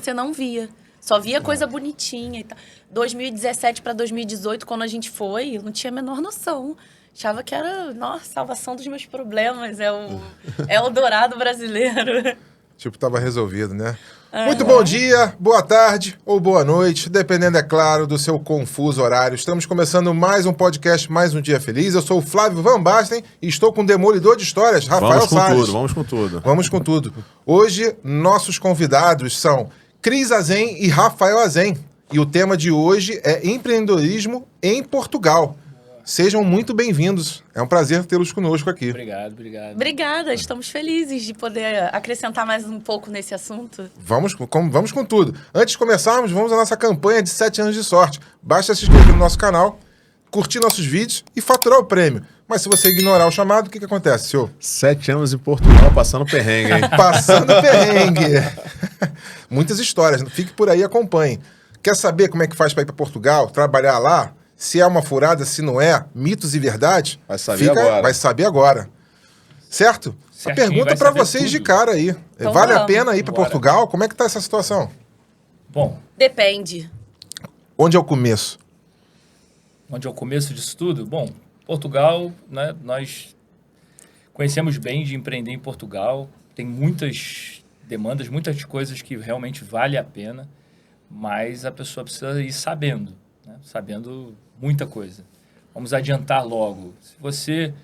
você não via. Só via coisa bonitinha e tal. 2017 para 2018, quando a gente foi, eu não tinha a menor noção. Achava que era, nossa, salvação dos meus problemas. É o Dourado brasileiro. Tipo, tava resolvido, né? Muito bom dia, boa tarde ou boa noite, dependendo, é claro, do seu confuso horário. Estamos começando mais um podcast, mais um dia feliz. Eu sou o Flávio Van Basten e estou com o demolidor de histórias, Rafael Salles. Vamos com tudo. Vamos com tudo. Hoje, nossos convidados são Cris Azen e Rafael Azen. E o tema de hoje é empreendedorismo em Portugal. Sejam muito bem-vindos. É um prazer tê-los conosco aqui. Obrigado. Obrigada, estamos felizes de poder acrescentar mais um pouco nesse assunto. Vamos com tudo. Antes de começarmos, vamos à nossa campanha de 7 anos de sorte. Basta se inscrever no nosso canal, curtir nossos vídeos e faturar o prêmio. Mas se você ignorar o chamado, o que acontece, senhor? 7 anos em Portugal, passando perrengue, hein? Passando perrengue. Muitas histórias. Fique por aí e acompanhe. Quer saber como é que faz para ir para Portugal, trabalhar lá? Se é uma furada, se não é, mitos e verdades? Vai saber agora. Vai saber agora. Certo? Certinho, A pergunta para vocês tudo. de cara aí. Então vale a vamos. pena ir para Portugal? Como é que tá essa situação? Bom, Depende. Onde é o começo? onde é o começo disso tudo? Bom, Portugal, né, nós conhecemos bem de empreender em Portugal. Tem muitas demandas, muitas coisas que realmente vale a pena, mas a pessoa precisa ir sabendo, né? Sabendo muita coisa. Vamos adiantar logo. Se você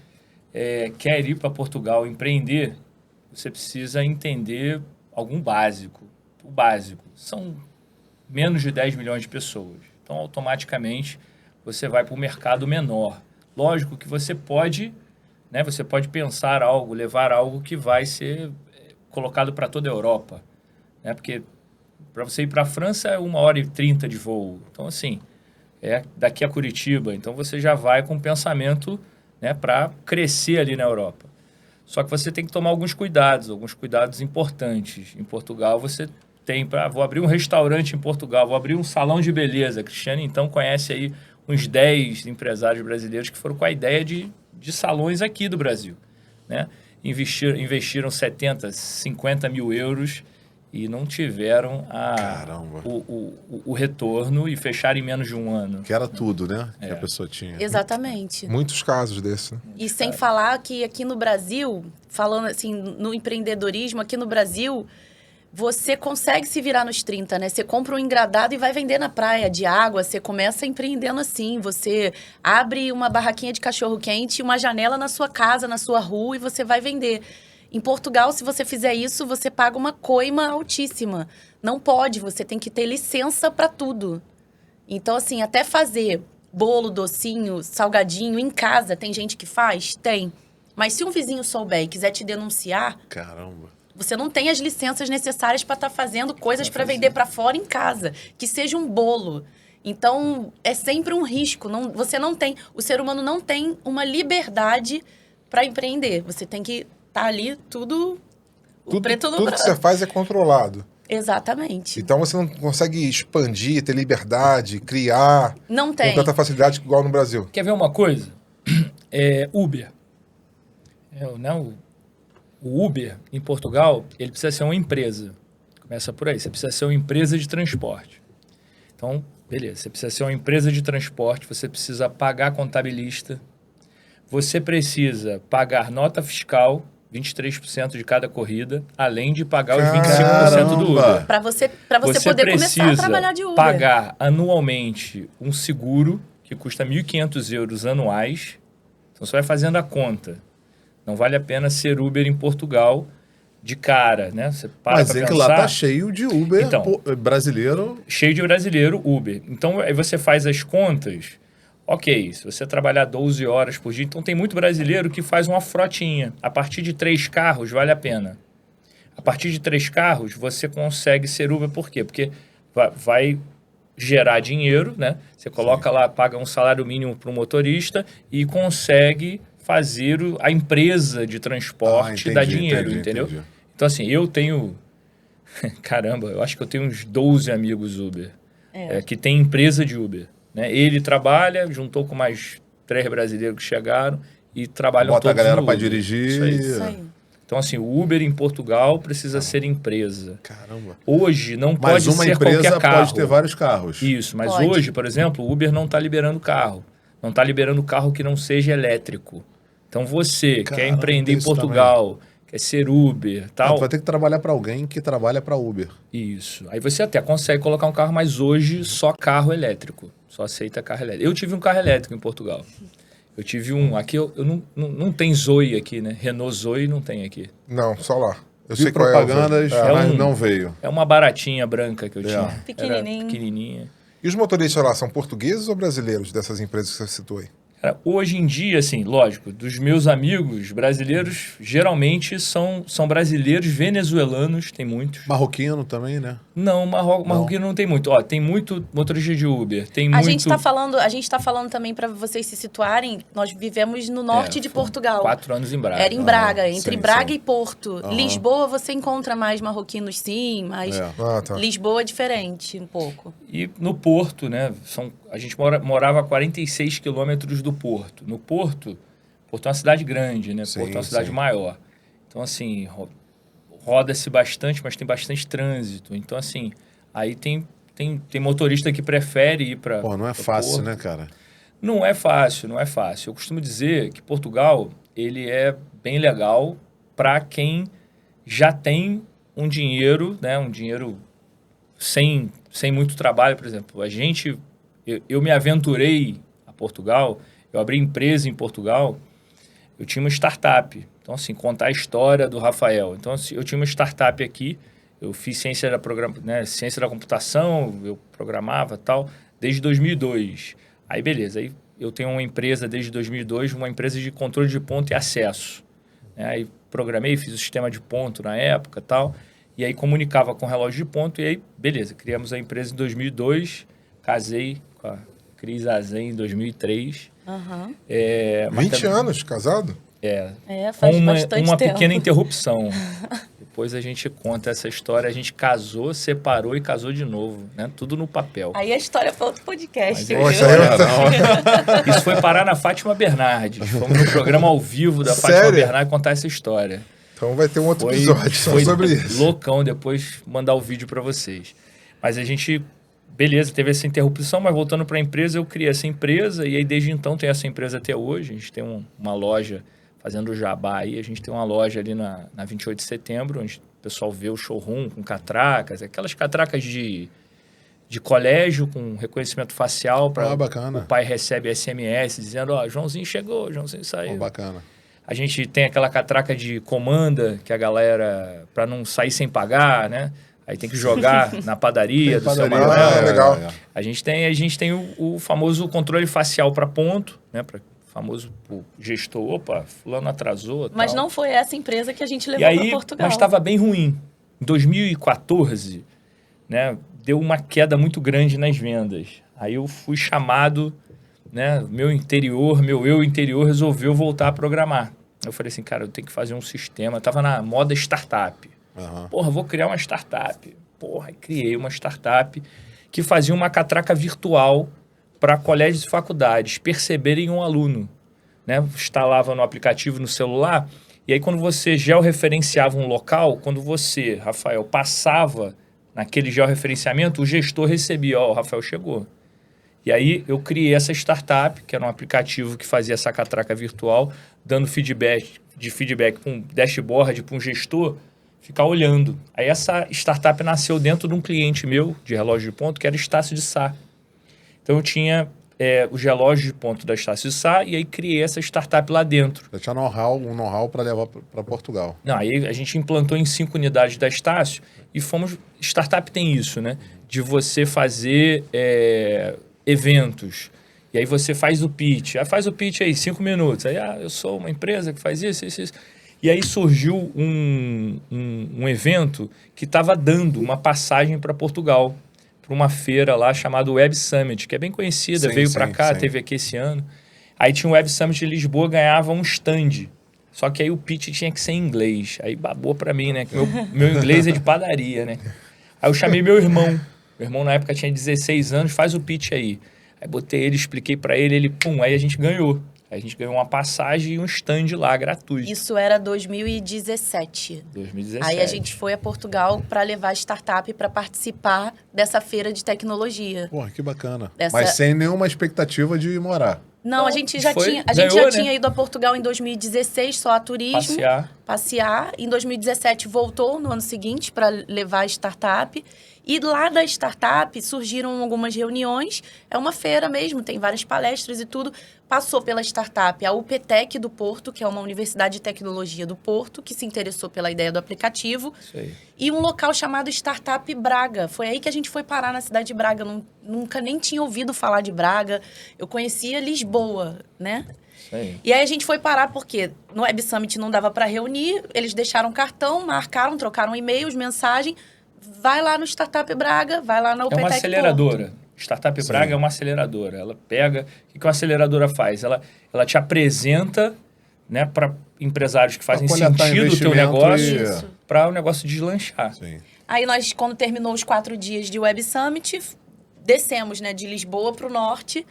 quer ir para Portugal empreender, você precisa entender algum básico. O básico são menos de 10 milhões de pessoas. Então, automaticamente, você vai para um mercado menor. Lógico que você pode, né, você pode pensar algo, levar algo que vai ser colocado para toda a Europa, né? Porque para você ir para a França é 1h30 de voo. Então, assim, daqui a Curitiba. Então, você já vai com um pensamento, né, para crescer ali na Europa. Só que você tem que tomar alguns cuidados importantes. Em Portugal, você tem vou abrir um restaurante em Portugal, vou abrir um salão de beleza. A Cristiane, então, conhece aí uns 10 empresários brasileiros que foram com a ideia de salões aqui do Brasil, né? Investiram 70, 50 mil euros e não tiveram o retorno e fecharam em menos de um ano. Que era tudo, né? Que a pessoa tinha. Exatamente. Muitos casos desses, né? E sem falar que aqui no Brasil, falando assim, no empreendedorismo, aqui no Brasil, você consegue se virar nos 30, né? Você compra um engradado e vai vender na praia de água, você começa empreendendo assim, você abre uma barraquinha de cachorro-quente, uma janela na sua casa, na sua rua e você vai vender. Em Portugal, se você fizer isso, você paga uma coima altíssima. Não pode, você tem que ter licença para tudo. Então, assim, até fazer bolo, docinho, salgadinho em casa, tem gente que faz? Tem. Mas se um vizinho souber e quiser te denunciar... Caramba. Você não tem as licenças necessárias para estar fazendo coisas para vender para fora em casa. Que seja um bolo. Então, é sempre um risco. Você não tem... O ser humano não tem uma liberdade para empreender. Você tem que estar ali tudo preto no Tudo branco. que você faz é controlado. Exatamente. Então você não consegue expandir, ter liberdade, criar Não tem. com tanta facilidade igual no Brasil. Quer ver uma coisa? Uber. O Uber, em Portugal, ele precisa ser uma empresa. Começa por aí. Você precisa ser uma empresa de transporte. Então, beleza. Você precisa ser uma empresa de transporte, você precisa pagar contabilista, você precisa pagar nota fiscal, 23% de cada corrida, além de pagar os 25% do Uber. Para você poder começar a trabalhar de Uber. Pagar anualmente um seguro que custa 1.500 euros anuais. Então, você vai fazendo a conta. Não vale a pena ser Uber em Portugal de cara, né? Você Mas é que lá tá cheio de Uber brasileiro. Cheio de brasileiro Uber. Então, aí você faz as contas. Ok, se você trabalhar 12 horas por dia, então tem muito brasileiro que faz uma frotinha. A partir de 3 carros, vale a pena. A partir de 3 carros, você consegue ser Uber. Por quê? Porque vai gerar dinheiro, né? Você coloca lá, paga um salário mínimo para o motorista e consegue fazer a empresa de transporte dar dinheiro, entendeu? Entendi. Então, assim, eu tenho... Caramba, eu acho que eu tenho uns 12 amigos Uber que tem empresa de Uber. Né? Ele trabalha, juntou com mais 3 brasileiros que chegaram e trabalham Bota todos a galera no para Uber. dirigir. Isso aí. Então, assim, o Uber em Portugal precisa ser empresa. Caramba. Hoje não pode ser qualquer carro. Mas uma empresa pode ter vários carros. Isso, mas pode. Hoje, por exemplo, o Uber não está liberando carro. Não está liberando carro que não seja elétrico. Então, você quer empreender em Portugal, quer ser Uber, tal... Tu vai ter que trabalhar para alguém que trabalha para Uber. Isso. Aí você até consegue colocar um carro, mas hoje só carro elétrico. Só aceita carro elétrico. Eu tive um carro elétrico em Portugal. Eu tive um... Aqui eu não tem Zoe aqui, né? Renault Zoe não tem aqui. Não, só lá. Eu Vi sei qual propagandas, mas não veio. É uma baratinha branca que eu tinha. Pequenininha. Era pequenininha. E os motoristas lá são portugueses ou brasileiros dessas empresas que você citou aí? Hoje em dia, assim, lógico, dos meus amigos brasileiros, geralmente são brasileiros venezuelanos, tem muitos. Marroquino também, né? Não, marroquino não tem muito. Ó, tem muito motorista de Uber, tem A muito... gente tá falando também para vocês se situarem, nós vivemos no norte de Portugal. 4 anos em Braga. Era em Braga, entre sim, Braga sim. e Porto. Lisboa você encontra mais marroquinos sim, mas Tá. Lisboa é diferente um pouco. E no Porto, né, a gente morava a 46 quilômetros do Porto. No Porto é uma cidade grande, né? Sim, Porto é uma cidade sim. maior. Então, assim, roda-se bastante, mas tem bastante trânsito. Então, assim, aí tem motorista que prefere ir para... Pô, não é fácil, Porto. né, cara? Não é fácil, não é fácil. Eu costumo dizer que Portugal, ele é bem legal para quem já tem um dinheiro, né? Um dinheiro sem muito trabalho, por exemplo. Eu me aventurei a Portugal, eu abri empresa em Portugal, eu tinha uma startup. Então, assim, contar a história do Rafael. Então, assim, eu tinha uma startup aqui, eu fiz ciência da computação, eu programava e tal, desde 2002. Aí, beleza, aí eu tenho uma empresa desde 2002, uma empresa de controle de ponto e acesso. Aí programei, fiz o sistema de ponto na época e tal, e aí comunicava com o relógio de ponto, e aí, beleza, criamos a empresa em 2002, casei com a Cris Azen em 2003. 20 anos casado? Faz bastante uma tempo. pequena interrupção. Depois a gente conta essa história. A gente casou, separou e casou de novo, né? Tudo no papel. Aí a história foi outro podcast. Poxa, Isso foi parar na Fátima Bernardes. Fomos no programa ao vivo da Sério? Fátima Bernardes contar essa história. Então vai ter um outro episódio só sobre isso. Loucão depois mandar o vídeo para vocês. Mas a gente... Beleza, teve essa interrupção, mas voltando para a empresa, eu criei essa empresa e aí desde então tem essa empresa até hoje. A gente tem uma loja, fazendo o jabá aí, a gente tem uma loja ali na 28 de setembro, onde o pessoal vê o showroom com catracas, aquelas catracas de colégio com reconhecimento facial. Bacana. O pai recebe SMS dizendo, Joãozinho chegou, Joãozinho saiu. Bacana. A gente tem aquela catraca de comanda, que a galera, para não sair sem pagar, né? Aí tem que jogar na padaria do seu Manuel. Legal. A gente tem o famoso controle facial para ponto, né? Para famoso gestor, opa, fulano atrasou. Mas tal. não foi essa empresa que a gente levou para Portugal. Mas estava bem ruim. Em 2014, né? Deu uma queda muito grande nas vendas. Aí eu fui chamado, né? Meu eu interior resolveu voltar a programar. Eu falei assim, cara, eu tenho que fazer um sistema. Eu tava na moda startup. Porra, vou criar uma startup. Porra, criei uma startup que fazia uma catraca virtual para colégios e faculdades perceberem um aluno, né? Instalava no aplicativo no celular e aí quando você georreferenciava um local, quando você, Rafael, passava naquele georreferenciamento, o gestor recebia, o Rafael chegou. E aí eu criei essa startup, que era um aplicativo que fazia essa catraca virtual, dando feedback para um dashboard, para um gestor ficar olhando. Aí essa startup nasceu dentro de um cliente meu, de relógio de ponto, que era Estácio de Sá. Então eu tinha os relógios de ponto da Estácio de Sá e aí criei essa startup lá dentro. Eu tinha um know-how para levar para Portugal. Não, aí a gente implantou em 5 unidades da Estácio e fomos... Startup tem isso, né? De você fazer eventos. E aí você faz o pitch. Aí faz o pitch aí, 5 minutos. Aí, eu sou uma empresa que faz isso. E aí surgiu um evento que estava dando uma passagem para Portugal, para uma feira lá chamada Web Summit, que é bem conhecida, veio para cá, teve aqui esse ano. Aí tinha o Web Summit de Lisboa, ganhava um stand. Só que aí o pitch tinha que ser em inglês. Aí babou para mim, né? Que meu inglês é de padaria, né? Aí eu chamei meu irmão. Meu irmão na época tinha 16 anos, faz o pitch aí. Aí botei ele, expliquei para ele, aí a gente ganhou. A gente ganhou uma passagem e um stand lá gratuito. Isso era 2017. 2017. Aí a gente foi a Portugal para levar startup para participar dessa feira de tecnologia. Porra, que bacana. Essa- Mas sem nenhuma expectativa de morar. Não, a gente já foi, tinha, ganhou, né? tinha ido a Portugal em 2016 só a turismo, passear. Em 2017 voltou no ano seguinte para levar a startup. E lá da startup surgiram algumas reuniões. É uma feira mesmo, tem várias palestras e tudo. Passou pela startup a UPTEC do Porto, que é uma universidade de tecnologia do Porto, que se interessou pela ideia do aplicativo. Isso aí. E um local chamado Startup Braga. Foi aí que a gente foi parar na cidade de Braga. Eu nunca nem tinha ouvido falar de Braga. Eu conhecia Lisboa, né? Isso aí. E aí a gente foi parar porque no Web Summit não dava para reunir. Eles deixaram cartão, marcaram, trocaram e-mails, mensagem. Vai lá no Startup Braga, vai lá na UPTEC É uma aceleradora. Porto. Startup Braga é uma aceleradora. Ela pega... O que uma aceleradora faz? Ela te apresenta, né, para empresários que fazem sentido o teu negócio, para o negócio deslanchar. Sim. Aí nós, quando terminou os 4 dias de Web Summit, descemos, né, de Lisboa para o norte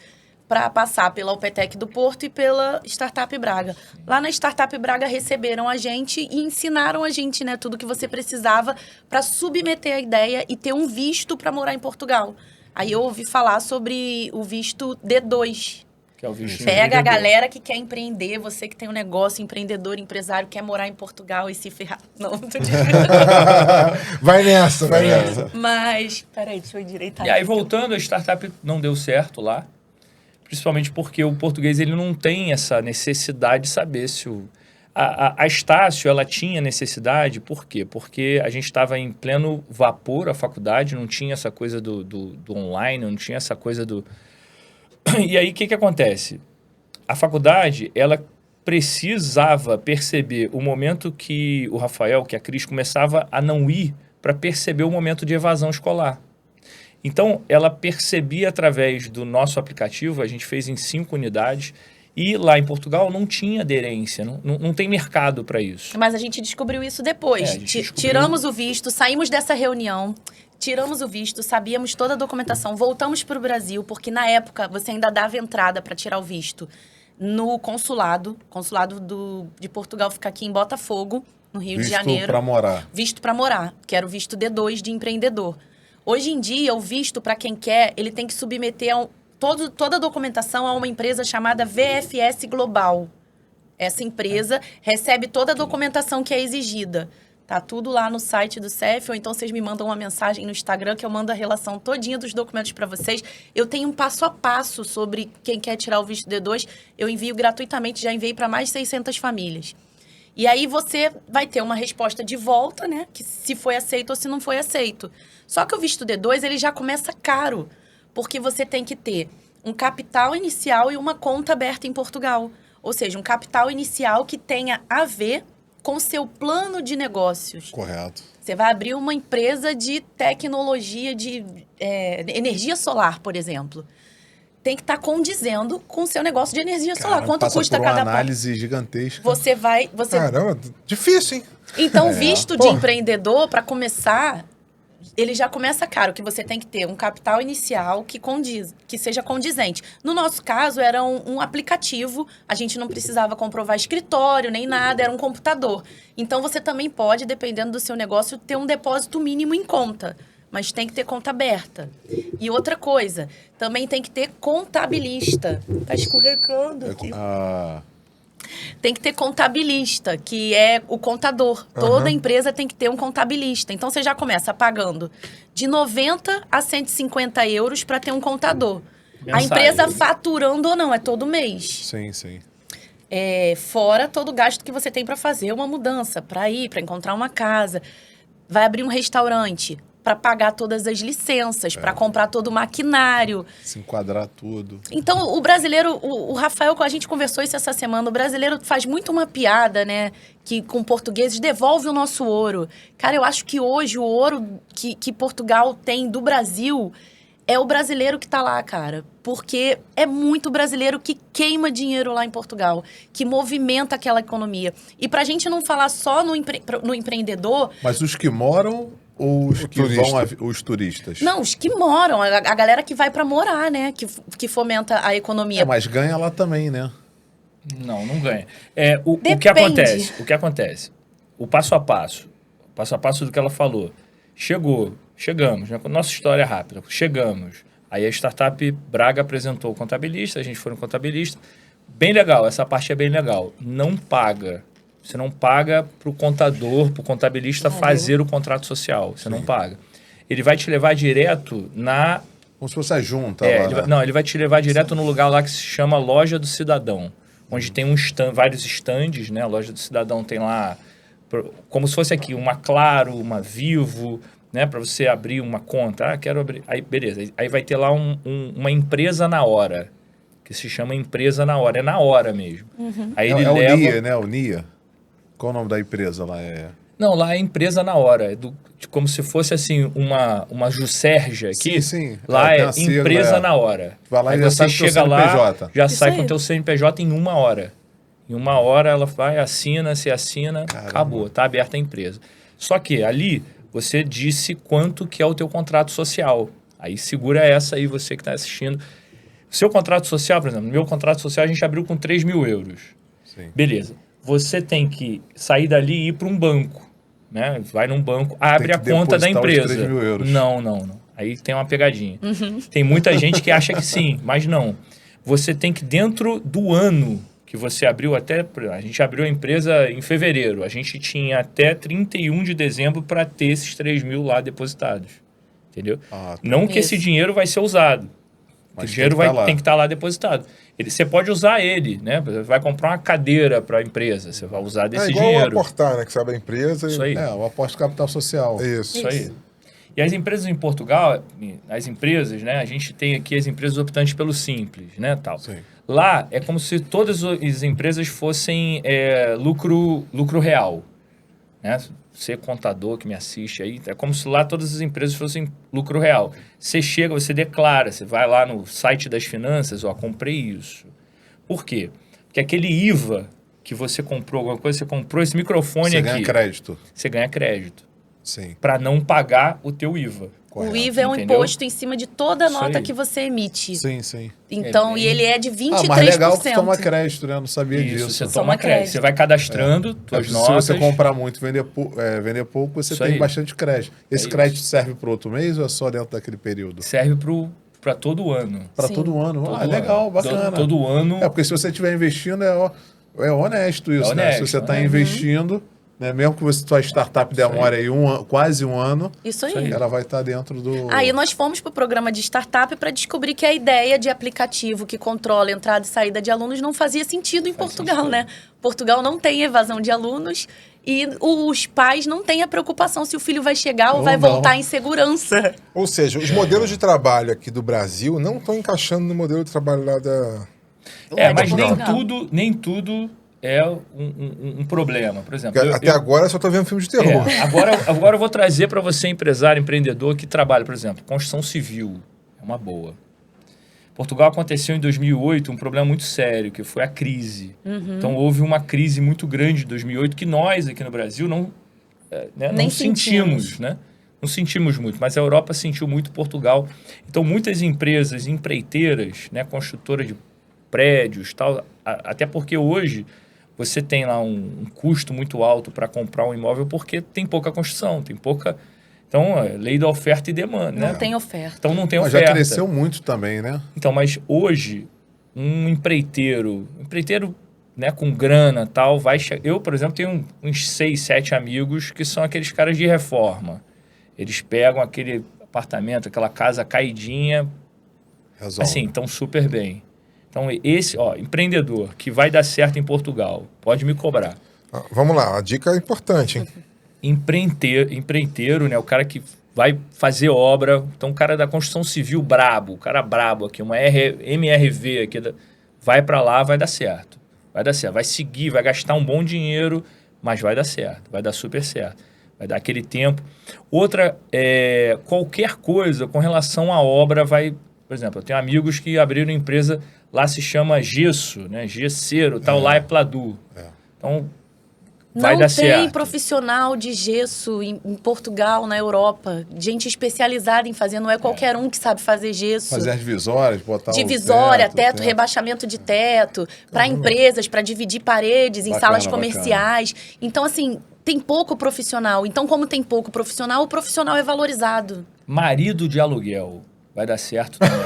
para passar pela UPTEC do Porto e pela Startup Braga. Lá na Startup Braga receberam a gente e ensinaram a gente, né, tudo que você precisava para submeter a ideia e ter um visto para morar em Portugal. Aí eu ouvi falar sobre o visto D2. Que é o visto Pega a galera que quer empreender, você que tem um negócio, empreendedor, empresário, quer morar em Portugal e se ferrar. Não, tô dizendo. Vai nessa, vai nessa. Mas, peraí, deixa eu endireitar. E aí, aqui. voltando, a startup não deu certo lá. Principalmente porque o português ele não tem essa necessidade de saber se o... A Estácio, ela tinha necessidade, por quê? Porque a gente estava em pleno vapor, a faculdade, não tinha essa coisa do online, não tinha essa coisa do... E aí, o que acontece? A faculdade, ela precisava perceber o momento que o Rafael, que a Cris, começava a não ir para perceber o momento de evasão escolar. Então, ela percebia através do nosso aplicativo, a gente fez em 5 unidades, e lá em Portugal não tinha aderência, não tem mercado para isso. Mas a gente descobriu isso depois. Tiramos o visto, saímos dessa reunião, tiramos o visto, sabíamos toda a documentação, voltamos para o Brasil, porque na época você ainda dava entrada para tirar o visto no consulado. O consulado de Portugal fica aqui em Botafogo, no Rio de Janeiro. Visto para morar. Visto para morar, que era o visto D2 de empreendedor. Hoje em dia, o visto, para quem quer, ele tem que submeter toda a documentação a uma empresa chamada VFS Global. Essa empresa recebe toda a documentação que é exigida. Tá tudo lá no site do CEF, ou então vocês me mandam uma mensagem no Instagram que eu mando a relação todinha dos documentos para vocês. Eu tenho um passo a passo sobre quem quer tirar o visto D2. Eu envio gratuitamente, já enviei para mais de 600 famílias. E aí você vai ter uma resposta de volta, né? Que se foi aceito ou se não foi aceito. Só que o visto D2, ele já começa caro, porque você tem que ter um capital inicial e uma conta aberta em Portugal. Ou seja, um capital inicial que tenha a ver com seu plano de negócios. Correto. Você vai abrir uma empresa de tecnologia, de energia solar, por exemplo. Tem que estar condizendo com o seu negócio de energia solar. Quanto passa custa por cada uma análise gigantesca. Você vai... Caramba, difícil, hein? Então, visto de empreendedor, para começar, ele já começa caro, que você tem que ter um capital inicial que seja condizente. No nosso caso, era um aplicativo, a gente não precisava comprovar escritório, nem nada, era um computador. Então, você também pode, dependendo do seu negócio, ter um depósito mínimo em conta, mas tem que ter conta aberta. E outra coisa, também tem que ter contabilista. Tá escorregando aqui. Tem que ter contabilista, que é o contador. Toda empresa tem que ter um contabilista. Então, você já começa pagando de 90 a 150 euros para ter um contador. Mensagem. A empresa faturando ou não, é todo mês. Sim, sim. Fora todo o gasto que você tem para fazer uma mudança, para encontrar uma casa. Vai abrir um restaurante, para pagar todas as licenças, para comprar todo o maquinário. Se enquadrar tudo. Então, o brasileiro, o Rafael, a gente conversou isso essa semana, o brasileiro faz muito uma piada, né? Que com portugueses devolve o nosso ouro. Cara, eu acho que hoje o ouro que Portugal tem do Brasil é o brasileiro que tá lá, cara. Porque é muito brasileiro que queima dinheiro lá em Portugal, que movimenta aquela economia. E pra gente não falar só no empreendedor... Mas os que moram... Ou os que vão, os turistas? Não, os que moram, a galera que vai para morar, né? Que fomenta a economia. Mas ganha lá também, né? Não ganha. O que acontece? O que acontece? O passo a passo do que ela falou. Chegamos, né? Nossa história é rápida. Chegamos. Aí a startup Braga apresentou o contabilista, a gente foi no contabilista. Bem legal, essa parte é bem legal. Não paga. Você não paga para o contador, para o contabilista fazer o contrato social. Você não paga. Ele vai te levar direto na... Como se fosse a junta lá, né? Ele vai te levar direto no lugar lá que se chama Loja do Cidadão. Onde tem vários estandes, né? A Loja do Cidadão tem lá, como se fosse aqui, uma Claro, uma Vivo, né? Para você abrir uma conta. Quero abrir. Aí, beleza. Aí vai ter lá uma empresa na hora, que se chama empresa na hora. É na hora mesmo. Aí ele leva... o NIA, né? O NIA. Qual o nome da empresa lá? Não, lá é empresa na hora. Como se fosse assim, uma Juscerja aqui. Sim. Lá é empresa na hora. Vai lá aí e você chega lá, já sai com o aí. teu CNPJ em 1 hora. Em 1 hora ela vai, assina, acabou, tá aberta a empresa. Só que ali você disse quanto que é o teu contrato social. Aí segura essa aí, você que está assistindo. O seu contrato social, por exemplo, no meu contrato social a gente abriu com 3 mil euros. Sim. Beleza. Você tem que sair dali e ir para um banco. Né? Vai num banco, abre a conta da empresa. 3 mil euros. Não. Aí tem uma pegadinha. Tem muita gente que acha que sim, mas não. Você tem que, dentro do ano que você abriu, a gente abriu a empresa em fevereiro, a gente tinha até 31 de dezembro para ter esses 3 mil lá depositados. Entendeu? Não que esse dinheiro vai ser usado. Mas o dinheiro tem que estar lá depositado. Você pode usar ele, né? Você vai comprar uma cadeira para a empresa, você vai usar desse dinheiro. É igual aportar, né? Que você abre a empresa. Isso aí. O aporte capital social. Isso aí. E as empresas em Portugal, né? A gente tem aqui as empresas optantes pelo Simples, né? Tal. Sim. Lá é como se todas as empresas fossem lucro real, né? Você contador que me assiste aí, é como se lá todas as empresas fossem lucro real. Você chega, você declara, você vai lá no site das finanças, comprei isso. Por quê? Porque aquele IVA que você comprou, alguma coisa, você comprou esse microfone aqui. Você ganha crédito. Você ganha crédito. Sim. Para não pagar o teu IVA. Correto. O IVA é um imposto em cima de toda a nota que você emite. Sim. Então, e ele é de 23%. Mas legal que você toma crédito, né? Eu não sabia disso. Você toma crédito. Você vai cadastrando suas notas. Se você comprar muito e vender pouco, você tem bastante crédito. Esse crédito serve para outro mês ou é só dentro daquele período? Serve para todo ano. Para todo ano? Legal, bacana. Todo ano. Porque se você estiver investindo, é honesto isso, né? Se você está investindo... Né? Mesmo que sua startup demore aí quase um ano, isso aí. Ela vai estar dentro do... Aí nós fomos para o programa de startup para descobrir que a ideia de aplicativo que controla a entrada e saída de alunos não fazia sentido em Portugal, né? Portugal não tem evasão de alunos e os pais não têm a preocupação se o filho vai chegar ou vai voltar em segurança. Ou seja, os modelos de trabalho aqui do Brasil não estão encaixando no modelo de trabalho lá da... mas nem tudo é um problema. Por exemplo, até agora eu só estou vendo filme de terror. Agora eu vou trazer para você, empresário, empreendedor, que trabalha, por exemplo, construção civil. É uma boa. Portugal aconteceu em 2008 um problema muito sério, que foi a crise. Então, houve uma crise muito grande em 2008 que nós, aqui no Brasil, não sentimos, né? Não sentimos muito, mas a Europa sentiu muito, Portugal. Então, muitas empresas empreiteiras, né, construtoras de prédios, tal, até porque hoje você tem lá um custo muito alto para comprar um imóvel porque tem pouca construção, tem pouca... Então, lei da oferta e demanda, né? Não tem oferta. Então, não tem oferta. Já cresceu muito também, né? Então, mas hoje, um empreiteiro, né, com grana tal, vai chegar... Eu, por exemplo, tenho uns 6, 7 amigos que são aqueles caras de reforma. Eles pegam aquele apartamento, aquela casa caidinha, resolve. Assim, estão super bem. Então, empreendedor que vai dar certo em Portugal, pode me cobrar. Vamos lá, a dica é importante, hein? Empreiteiro, né? O cara que vai fazer obra. Então, o cara da construção civil brabo, o cara brabo aqui, uma MRV aqui, vai para lá, vai dar certo. Vai seguir, vai gastar um bom dinheiro, mas vai dar certo, vai dar super certo. Vai dar aquele tempo. Outra, qualquer coisa com relação à obra vai... Por exemplo, eu tenho amigos que abriram empresa, lá se chama Gesso, né? Gesseiro, tal, lá é Pladu. Então, vai dar certo. Não tem profissional de gesso em Portugal, na Europa. Gente especializada em fazer. Não é qualquer um que sabe fazer gesso. Fazer as divisórias, botar divisória, teto, rebaixamento de teto. Para empresas, para dividir paredes em salas comerciais. Então, assim, tem pouco profissional. Então, como tem pouco profissional, o profissional é valorizado. Marido de aluguel. Vai dar certo também.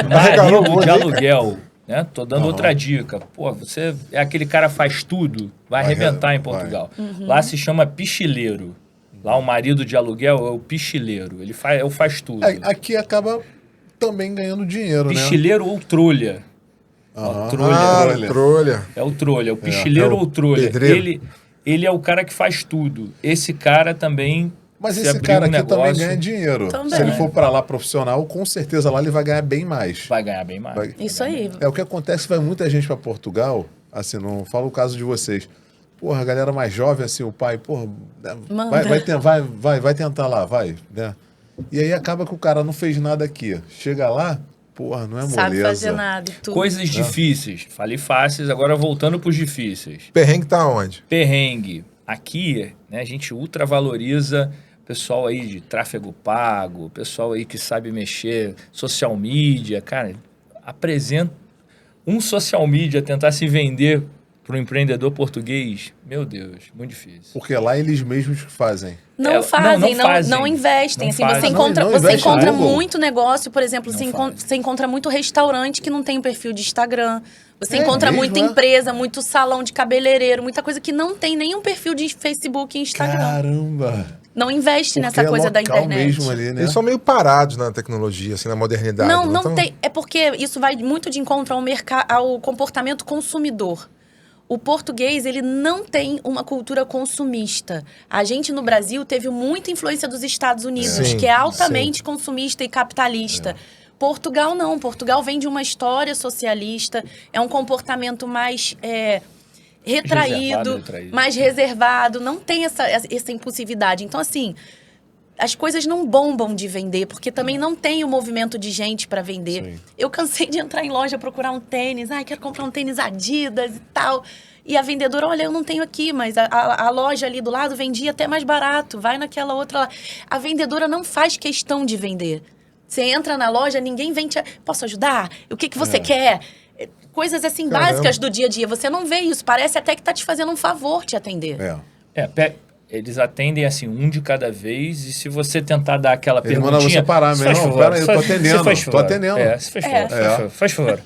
Marido de aluguel. Né? Tô dando outra dica. Pô, você é aquele cara faz tudo, vai arrebentar em Portugal. Lá se chama pichileiro. Lá o marido de aluguel é o pichileiro. Ele faz tudo. Aqui acaba também ganhando dinheiro, pichileiro ou trolha. Trolha. É o trolha. O pichileiro ou trolha. Ele é o cara que faz tudo. Esse cara também... Mas esse cara aqui também ganha dinheiro. Também. Se ele for para lá profissional, com certeza lá ele vai ganhar bem mais. Vai ganhar bem mais. Isso aí. O que acontece, vai muita gente para Portugal, assim, não falo o caso de vocês. Porra, a galera mais jovem, assim, o pai, porra, vai tentar lá, vai, né? E aí acaba que o cara não fez nada aqui. Chega lá, porra, não é moleza. Sabe fazer nada. Tudo. Coisas difíceis. Falei fáceis, agora voltando para os difíceis. Perrengue tá onde? Perrengue. Aqui, né, a gente ultravaloriza pessoal aí de tráfego pago, pessoal aí que sabe mexer, social media, cara, apresenta um social media tentar se vender para um empreendedor português, meu Deus, muito difícil. Porque lá eles mesmos fazem. Não investem. Você encontra muito negócio, por exemplo, você encontra muito restaurante que não tem um perfil de Instagram. Você encontra muita empresa, muito salão de cabeleireiro, muita coisa que não tem nenhum perfil de Facebook e Instagram. Caramba! Não investe nessa coisa da internet. Mesmo ali, né? Eles são meio parados na tecnologia, assim, na modernidade. Não tem. É porque isso vai muito de encontro ao comportamento consumidor. O português, ele não tem uma cultura consumista. A gente, no Brasil, teve muita influência dos Estados Unidos, que é altamente consumista e capitalista. Portugal, não. Portugal vem de uma história socialista, é um comportamento mais retraído, mais reservado, não tem essa impulsividade. Então, assim, as coisas não bombam de vender, porque também não tem o movimento de gente para vender. Sim. Eu cansei de entrar em loja procurar um tênis, quero comprar um tênis Adidas e tal. E a vendedora, olha, eu não tenho aqui, mas a loja ali do lado vendia até mais barato, vai naquela outra lá. A vendedora não faz questão de vender. Você entra na loja, ninguém vem te... Posso ajudar? O que você quer? Coisas assim, básicas do dia a dia. Você não vê isso. Parece até que tá te fazendo um favor te atender. Eles atendem assim, um de cada vez, e se você tentar dar aquela perguntinha... Ele manda você parar mesmo. Não, pera aí, eu tô atendendo. Tô atendendo. Faz favor.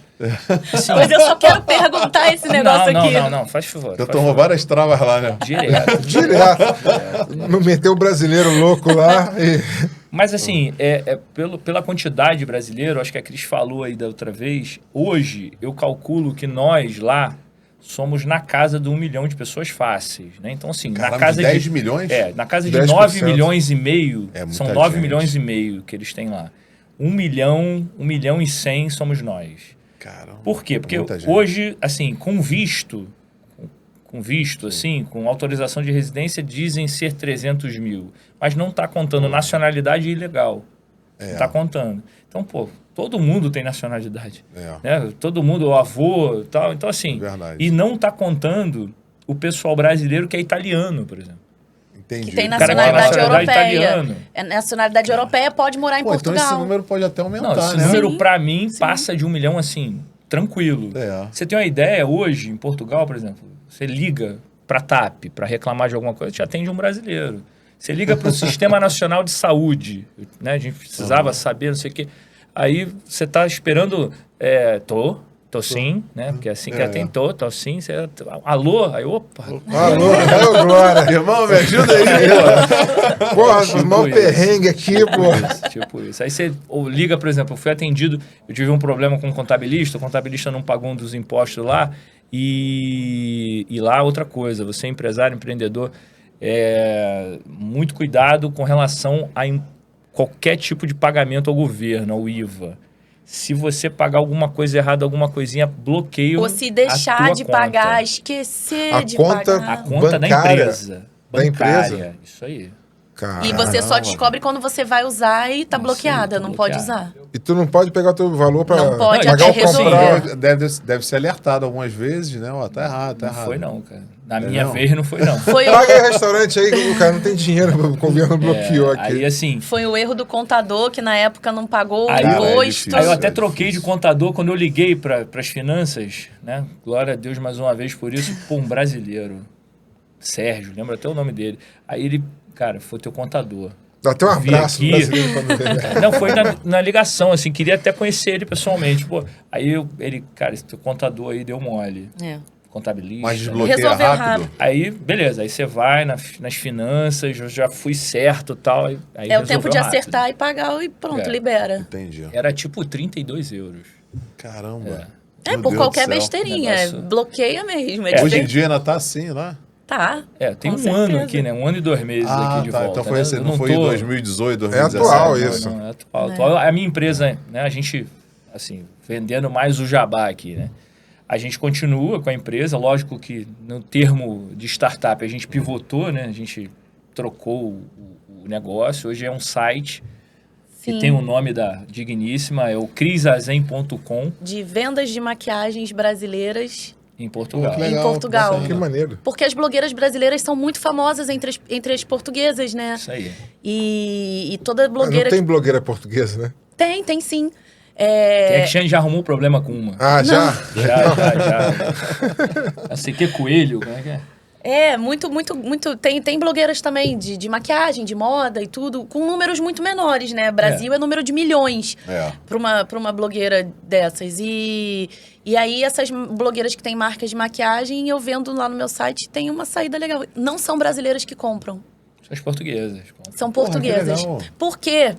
Assim, mas eu só quero perguntar esse negócio aqui. Não, faz favor. Eu tomou várias travas lá, né? Direto. Não meteu o brasileiro louco lá e... Mas assim, pela quantidade de brasileiro, acho que a Cris falou aí da outra vez, hoje eu calculo que nós lá somos na casa de 1 milhão de pessoas fáceis, né? Então assim, caramba, na casa de 10 milhões? na casa de 9 milhões e meio, são 9 gente. milhões e meio que eles têm lá. 1 milhão e 100 somos nós. Caramba, por quê? Porque hoje, assim, com visto, assim, com autorização de residência, dizem ser 300 mil. Mas não está contando nacionalidade ilegal. Não está contando. Então, todo mundo tem nacionalidade. Né? Todo mundo, o avô e tal. Então, assim, e não está contando o pessoal brasileiro que é italiano, por exemplo. Entendi. Que tem nacionalidade europeia. Italiano. Nacionalidade europeia pode morar em Portugal. Então esse número pode até aumentar, esse número, para mim, passa de 1 milhão, assim, tranquilo. Você tem uma ideia, hoje, em Portugal, por exemplo, você liga para a TAP para reclamar de alguma coisa, te atende um brasileiro. Você liga para o Sistema Nacional de Saúde, né? A gente precisava saber, não sei o quê. Aí você está esperando, tô sim, né? Porque assim que atende, tô sim. Você, alô? Aí, opa. Alô, Glória. Irmão, me ajuda aí, Porra, mal perrengue aqui, pô. Tipo isso. Aí você liga, por exemplo, eu fui atendido, eu tive um problema com o contabilista não pagou um dos impostos lá, e lá outra coisa, você é empresário, empreendedor, muito cuidado com relação a qualquer tipo de pagamento ao governo, ao IVA. Se você pagar alguma coisa errada, alguma coisinha, bloqueio. Ou se deixar de pagar, esquecer de pagar. A conta da empresa. Da empresa? Isso aí. Caramba. E você só descobre quando você vai usar e tá Não bloqueada, sei, tá não pode bloqueado. usar. E tu não pode pegar o teu valor pra Não pode, pagar até o comprar. Deve ser alertado algumas vezes, né? Ó, tá errado, tá Não errado. foi não, cara. Na É minha não? vez não foi não. Foi Paga aí o restaurante aí, que o cara não tem dinheiro, o governo bloqueou aqui. Aí assim, Foi o erro do contador, que na época não pagou o Aí- Cara, é imposto. difícil. aí eu até é troquei de difícil. contador quando eu liguei para as finanças, né? Glória a Deus mais uma vez por isso, pô, um brasileiro, Sérgio, lembra até o nome dele. Aí ele, cara, foi teu contador. Dá até um Vi abraço aqui. no brasileiro quando vê, né? Não, foi na ligação, assim, queria até conhecer ele pessoalmente. Pô, aí ele, cara, esse teu contador aí deu mole. É. Contabilista. Mas desbloqueia Resolveu rápido. rápido. Aí, beleza, aí você vai nas finanças, eu já fui certo e tal. Aí É o tempo resolveu de rápido. acertar e pagar e pronto, É. libera. Entendi. Era tipo 32 euros. Caramba. É, Meu por Deus qualquer do céu. besteirinha. Negócio- Bloqueia mesmo. É, Hoje em dia ainda tá assim, lá? Tá. Tem Com um ano certeza. aqui, né? 1 ano e 2 meses Ah, aqui de tá. volta. Então foi né? assim, Eu não foi em tô- 2018, 2017. atual não. isso. Não, é atual. Atual. A minha empresa, né? A gente, assim, vendendo mais o jabá aqui, né? A gente continua com a empresa, lógico que no termo de startup a gente pivotou, né? A gente trocou o negócio. Hoje é um site que Sim. tem o nome da digníssima, é o crisazen.com De vendas de maquiagens brasileiras em Portugal. Pô, que legal, em Portugal. bacana. Que maneiro. Porque as blogueiras brasileiras são muito famosas entre as portuguesas, né? Isso aí. E toda Ah, blogueira... não tem blogueira portuguesa, né? Tem sim. Quem é que Xande já arrumou problema com uma? Ah, já? Já. A CQ Coelho, como é que é? Muito. Tem blogueiras também de maquiagem, de moda e tudo, com números muito menores, né? Brasil é número de milhões É. pra uma blogueira dessas. E aí, essas blogueiras que têm marcas de maquiagem, eu vendo lá no meu site, tem uma saída legal. Não são brasileiras que compram, São as portuguesas. são Porra, que portuguesas. legal. Por quê?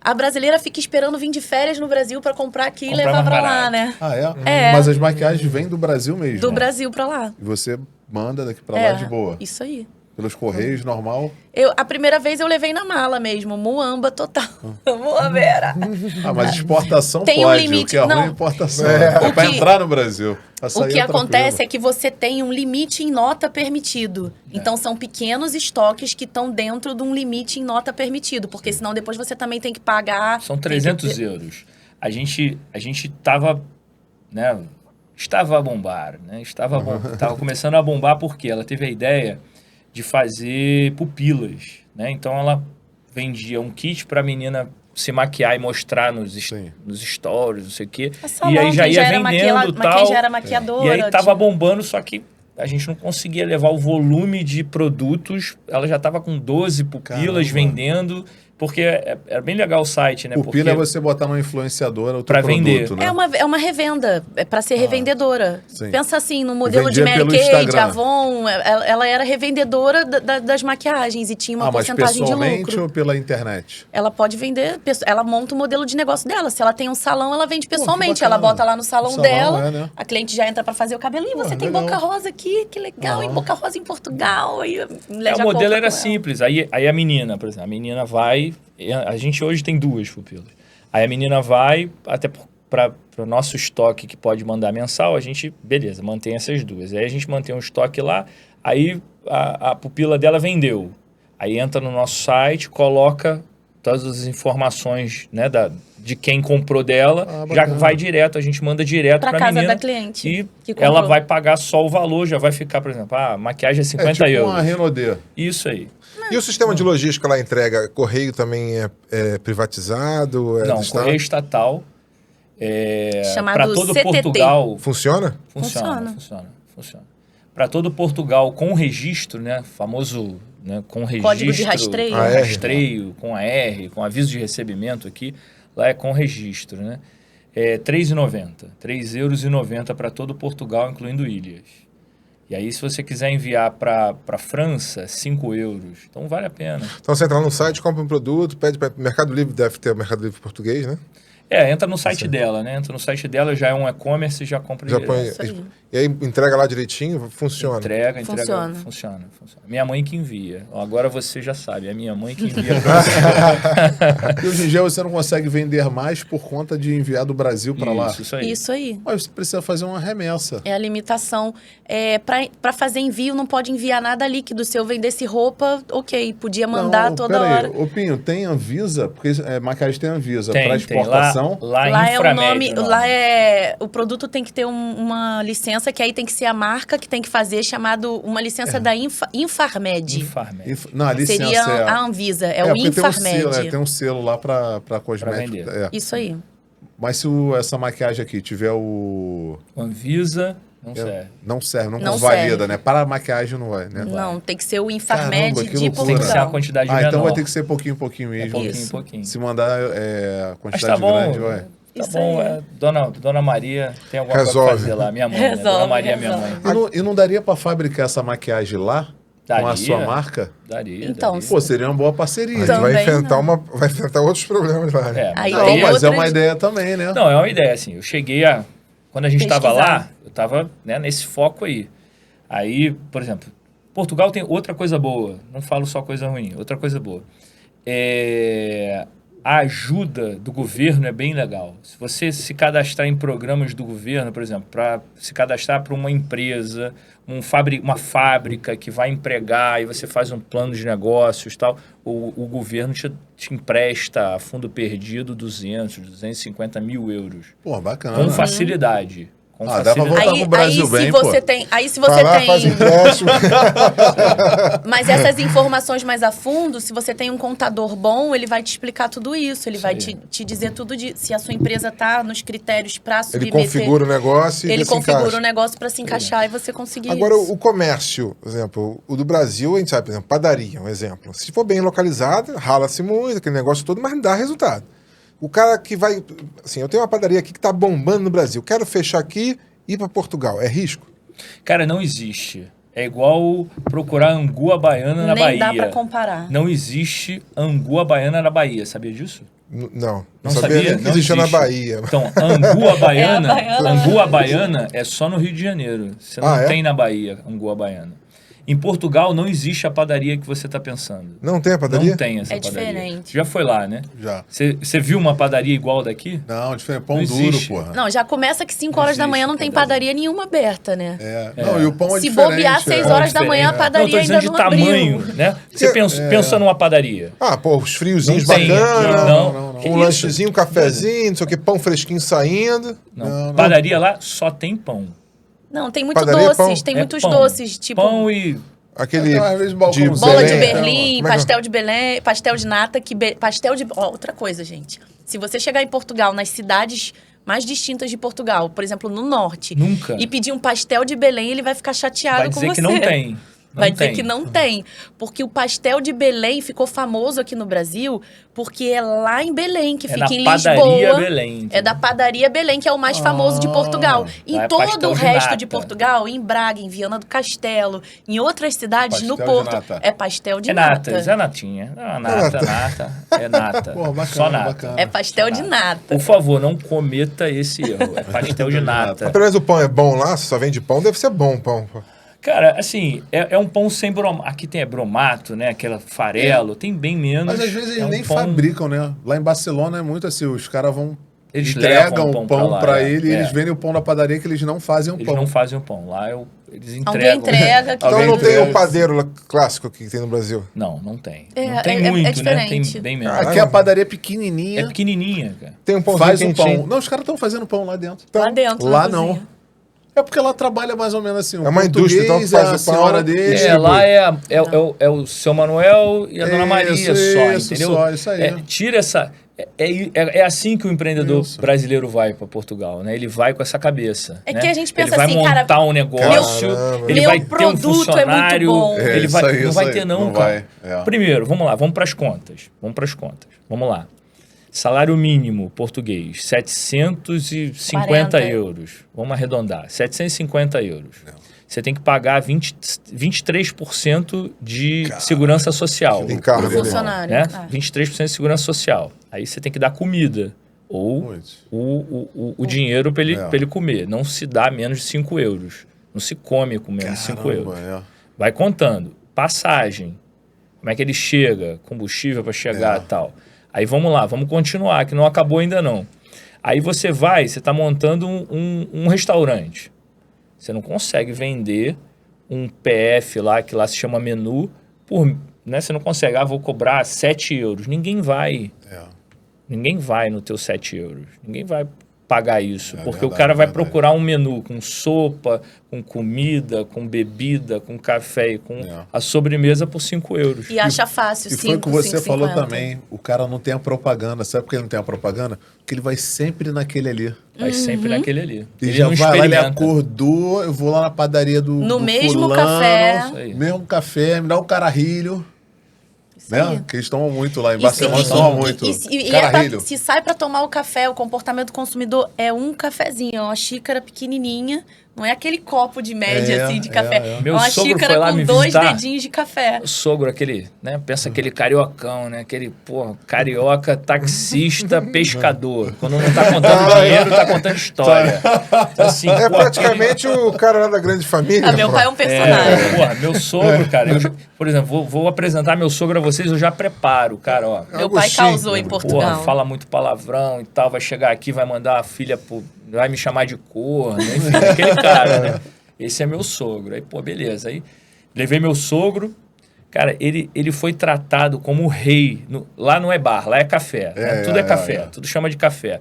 A brasileira fica esperando vir de férias no Brasil pra comprar aqui Comprar e levar mais pra lá, barato. né? Ah, é? É. Mas as maquiagens vêm do Brasil mesmo. Do Brasil pra lá. E você manda daqui pra lá de boa. Isso aí. Pelos correios, normal. A primeira vez eu levei na mala mesmo, muamba total. Muambeira. Ah, mas exportação Tem um pode. limite, O que é ruim não. é importação. É. É O pra que- entrar no Brasil. Pra O sair que é acontece tranquilo. é que você tem um limite em nota permitido. Então, são pequenos estoques que estão dentro de um limite em nota permitido. Porque senão depois você também tem que pagar... São tem que 300 ter- euros. A gente tava, né? Estava a bombar, né? Tava começando a bombar porque ela teve a ideia de fazer pupilas, né? Então, ela vendia um kit para a menina se maquiar e mostrar nos stories, não sei o quê. A salão, E aí já quem ia era vendendo e quem tal. já era maquiadora. E aí tava tinha- bombando, só que a gente não conseguia levar o volume de produtos. Ela já tava com 12 pupilas Caramba. vendendo, porque era bem legal o site, né? Pupila porque é você botar numa influenciadora o teu Pra produto, vender. né? É uma revenda, é para ser revendedora. sim. Pensa assim, no modelo de Vendia Mary pelo Kay, de Instagram. Avon, ela era revendedora das maquiagens e tinha uma mas porcentagem de pessoalmente lucro. ou pela internet? Ela pode vender, ela monta o modelo de negócio dela. Se ela tem um salão, ela vende pessoalmente. bacana. Ela bota lá no salão, No salão, dela, né? a cliente já entra para fazer o cabelinho. Pô, Você tem legal. Boca Rosa aqui, que legal, e Boca Rosa em Portugal. Aí, o modelo era simples. Aí a menina, por exemplo, a menina vai... A gente hoje tem 2 pupilas. Aí a menina vai, até para o nosso estoque que pode mandar mensal, a gente, beleza, mantém essas 2. Aí a gente mantém um estoque lá, aí a pupila dela vendeu. Aí entra no nosso site, coloca todas as informações, né, de quem comprou dela, já bacana. vai direto, a gente manda direto Pra para a casa menina. da cliente E que comprou. ela vai pagar só o valor, já vai ficar, por exemplo, maquiagem é 50 tipo euros. uma Renaudê. Isso aí. E o sistema de logística lá entrega? Correio também é privatizado? É Não, do Estado? correio estatal. Chamado Para todo CTT. Portugal. Funciona? Funciona. Para todo Portugal com registro, né? Famoso, né? Com registro. Código de rastreio. AR. Rastreio, com AR, com aviso de recebimento aqui. Lá é com registro, né? É R$3,90. €3,90 para todo Portugal, incluindo ilhas. E aí, se você quiser enviar para a França, €5. Então, vale a pena. Então você entra lá no site, compra um produto, pede para Mercado Livre, deve ter o Mercado Livre português, né? Entra no site dela, né? Entra no site dela, já é um e-commerce, já compra Já direto. põe, e aí entrega lá direitinho, funciona. Entrega, Funciona. funciona. Minha mãe que envia. Agora você já sabe, é minha mãe que envia pra você. E hoje em dia você não consegue vender mais por conta de enviar do Brasil para lá. Isso aí. Isso aí. Mas você precisa fazer uma remessa. É a limitação. Para fazer envio, não pode enviar nada líquido. Se eu vendesse roupa, ok, podia mandar Não, toda pera hora. aí. Ô, Pinho, tem Anvisa? Porque maquiagem tem Anvisa. Tem, Para exportação? Lá Lá em é o nome, Inframed, lá o produto tem que ter uma licença, que aí tem que ser a marca que tem que fazer, chamado uma licença da Infarmed. Infarmed. Não, a licença Seria é... a Anvisa, o porque Infarmed. tem um selo lá para cosméticos. vender. Isso aí. Mas se essa maquiagem aqui tiver o... Anvisa, não serve. Não serve, não Não convalida, serve. né? Para a maquiagem não vai, né? Não, tem que ser o Caramba, Infarmed que de loucura. Tem que ser uma Portugal. quantidade menor. Então vai ter que ser pouquinho mesmo. pouquinho, Isso. pouquinho. Se mandar Mas quantidade tá bom. grande, vai. Tá Isso bom, aí. Dona Maria tem alguma coisa Resolve. pra fazer lá, minha mãe. Né? Dona Resolve, Maria é minha mãe. resolve. E não daria para fabricar essa maquiagem lá? Com a Daria. sua marca? Daria. Então, daria. Pô, seria uma boa parceria. A gente Também vai enfrentar outros problemas lá. Né? Aí Não, tem mas é outras- uma ideia também, né? Não, é uma ideia, assim. Eu cheguei a... Quando a gente estava Pesquisar. lá, eu estava nesse foco aí. Aí, por exemplo, Portugal tem outra coisa boa. Não falo só coisa ruim, outra coisa boa. A ajuda do governo é bem legal. Se você se cadastrar em programas do governo, por exemplo, para se cadastrar para uma empresa, uma fábrica que vai empregar e você faz um plano de negócios e tal, o governo te empresta a fundo perdido 250 mil euros. Pô, bacana. Com facilidade. Com Dá pra voltar Aí, pro Brasil aí, bem, se pô. você tem, aí se Vai você lá, faz tem, empréstimo. mas essas informações mais a fundo, se você tem um contador bom, ele vai te explicar tudo isso, ele vai te dizer tudo se a sua empresa está nos critérios para Ele submeter. configura o negócio e Ele se configura encaixa. o negócio para se encaixar e você conseguir Agora, isso. o comércio, por exemplo, o do Brasil, a gente sabe, por exemplo, padaria, um exemplo. Se for bem localizada, rala-se muito, aquele negócio todo, mas dá resultado. O cara que vai... Assim, eu tenho uma padaria aqui que está bombando no Brasil. Quero fechar aqui e ir para Portugal. É risco? Cara, não existe. É igual procurar angu à baiana na Nem Bahia. dá para comparar. Não existe angu à baiana na Bahia, sabia disso? Não. Não sabia sabia? nem que Não existia na existe. Bahia. Então, angu à baiana, É a baiana. angu à baiana é só no Rio de Janeiro. Você não é? tem na Bahia angu à baiana. Em Portugal não existe a padaria que você está pensando. Não tem a padaria? Não tem essa É padaria. diferente. Você já foi lá, né? Já. Você viu uma padaria igual daqui? Não, diferente. Pão Não duro, existe. porra. Não, já começa que 5 horas da manhã não tem padaria nenhuma aberta, né? Não, e o pão é Se diferente. bobear 6 né? horas da manhã, a padaria não, eu tô dizendo ainda de não abriu. tamanho, né? Você pensa numa padaria. Ah, pô, os friozinhos Não tem bacanas. aqui, não. Que Um isso? lanchezinho, um cafezinho, não sei o que, pão fresquinho saindo. Não. Padaria lá só tem pão. Não, tem muitos Padaria é doces, pão. tem É muitos pão. doces, tipo Pão e... Aquele Às vezes balcãozinho. bola de Belém. Berlim, Como é que- pastel de Belém, pastel de nata, pastel de... Ó, outra coisa, gente. Se você chegar em Portugal, nas cidades mais distintas de Portugal, por exemplo, no norte, Nunca. e pedir um pastel de Belém, ele vai ficar chateado Vai com dizer você. que não tem. Vai dizer que não tem. Porque o pastel de Belém ficou famoso aqui no Brasil porque é lá em Belém, que É fica na em padaria Lisboa. Belém. É da padaria Belém, que é o mais famoso de Portugal. Em lá é todo pastel o de resto nata. de Portugal, em Braga, em Viana do Castelo, em outras cidades, no Pastel de Porto, nata. é pastel de É nata. nata, é natinha. Não, nata. É nata. Pô, bacana, Só nata. bacana. É pastel de nata. Por favor, não cometa esse erro. É pastel de nata. Mas pelo menos o pão é bom lá, se só vende pão, deve ser bom o pão. Pô. Cara, assim, é um pão sem bromato. Aqui tem bromato, né? Aquela farelo. Tem bem menos. Mas às vezes eles É um nem pão- fabricam, né? Lá em Barcelona é muito assim, os caras vão... Eles entregam levam o pão lá, pra é. ele e É. eles vendem o pão da padaria que eles não fazem o Eles pão. não fazem o pão. Lá eles entregam. Alguém entrega. Que Então Alguém não tem entrega. o padeiro lá clássico que tem no Brasil. Não tem. É, não tem é muito, né? diferente. Tem bem menos. Aqui a padaria é pequenininha, É pequenininha, cara. Tem um pãozinho faz o quentinho. pão. Não, os caras estão fazendo pão lá dentro. Lá dentro, Lá na não. cozinha. É porque ela trabalha mais ou menos assim. O É uma indústria, então, que português, faz a o pão senhora e dele. distribui. É, lá é o seu Manuel e a Dona Maria Isso, só, isso, entendeu? só, isso aí. Tira essa... É assim que o empreendedor Isso. brasileiro vai para Portugal, né? Ele vai com essa cabeça. É né? que a gente pensa ele vai assim, montar cara, um negócio, Caramba. ele meu vai ter um produto é muito funcionário, bom. É, ele isso vai, aí, não isso vai aí. ter não, Não cara. vai, é. Primeiro, vamos lá, vamos para as contas. Vamos lá. Salário mínimo português, 750 40. euros. Vamos arredondar, 750 euros. Você tem que pagar 23% de segurança social. Encargo. Funcionário. Né? Ah. 23% de segurança social. Aí você tem que dar comida. ou o dinheiro para ele comer. Não se dá menos de 5 euros. Não se come com menos de 5 euros. Vai contando. Passagem. Como é que ele chega? Combustível para chegar e tal. Aí vamos lá, vamos continuar, que não acabou ainda não. Aí você está montando um restaurante. Você não consegue vender um PF lá, que lá se chama menu, né? Você não consegue, vou cobrar 7 euros. Ninguém vai. Ninguém vai no teu 7 euros. Ninguém vai pagar isso. Porque verdade, o cara vai procurar um menu com sopa, com comida, com bebida, com café e com a sobremesa por 5 euros. E acha fácil, 5, 5,50. E foi o que você falou também. O cara não tem a propaganda. Sabe por que ele não tem a propaganda? Porque ele vai sempre naquele ali. Vai sempre naquele ali. Ele já vai lá, ele acordou, eu vou lá na padaria do mesmo fulano, café. Mesmo café, me dá um carajilho. Né? Que eles tomam muito lá em Barcelona, tomam muito. Se sai para tomar o café, o comportamento do consumidor é um cafezinho, é uma xícara pequenininha, não é aquele copo de média assim de café. Meu uma sogro xícara foi lá com me 2 visitar. dedinhos de café. O sogro, aquele, né? Pensa aquele cariocão, né? Aquele, carioca, taxista, pescador. Quando não tá contando dinheiro, tá contando história. Então, assim, praticamente o cara lá da grande família. Meu pai é um personagem. Meu sogro, cara, por exemplo, vou apresentar meu sogro a vocês, eu já preparo, cara, ó. Meu pai causou em Portugal. Fala muito palavrão e tal, vai chegar aqui, vai mandar a filha vai me chamar de corno, enfim, aquele cara, né? Esse é meu sogro. Aí, beleza. Aí, levei meu sogro, cara, ele foi tratado como rei. Lá não é bar, lá é café. Né? Tudo é café, tudo chama de café.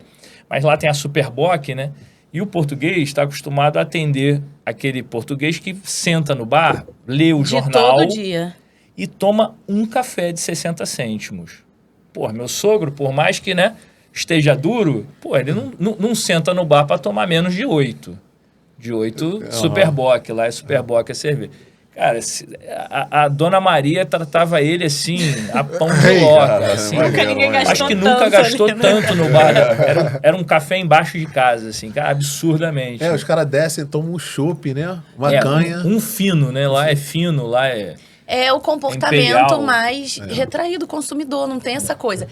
Mas lá tem a Superboc, né? E o português está acostumado a atender aquele português que senta no bar, lê o jornal todo dia. E toma um café de 60 cêntimos. Meu sogro, por mais que, né, esteja duro, ele não senta no bar para tomar menos de 8. De 8 Superboc, lá é Superboc a cerveja. Cara, a Dona Maria tratava ele assim, a pão de loca. Assim, acho que nunca gastou tanto no bar. Era um café embaixo de casa, assim, cara, absurdamente. Os caras descem, tomam um chopp, né? Uma canha. Um fino, né? Lá é fino, lá é... É o comportamento mais retraído do consumidor, não tem essa coisa.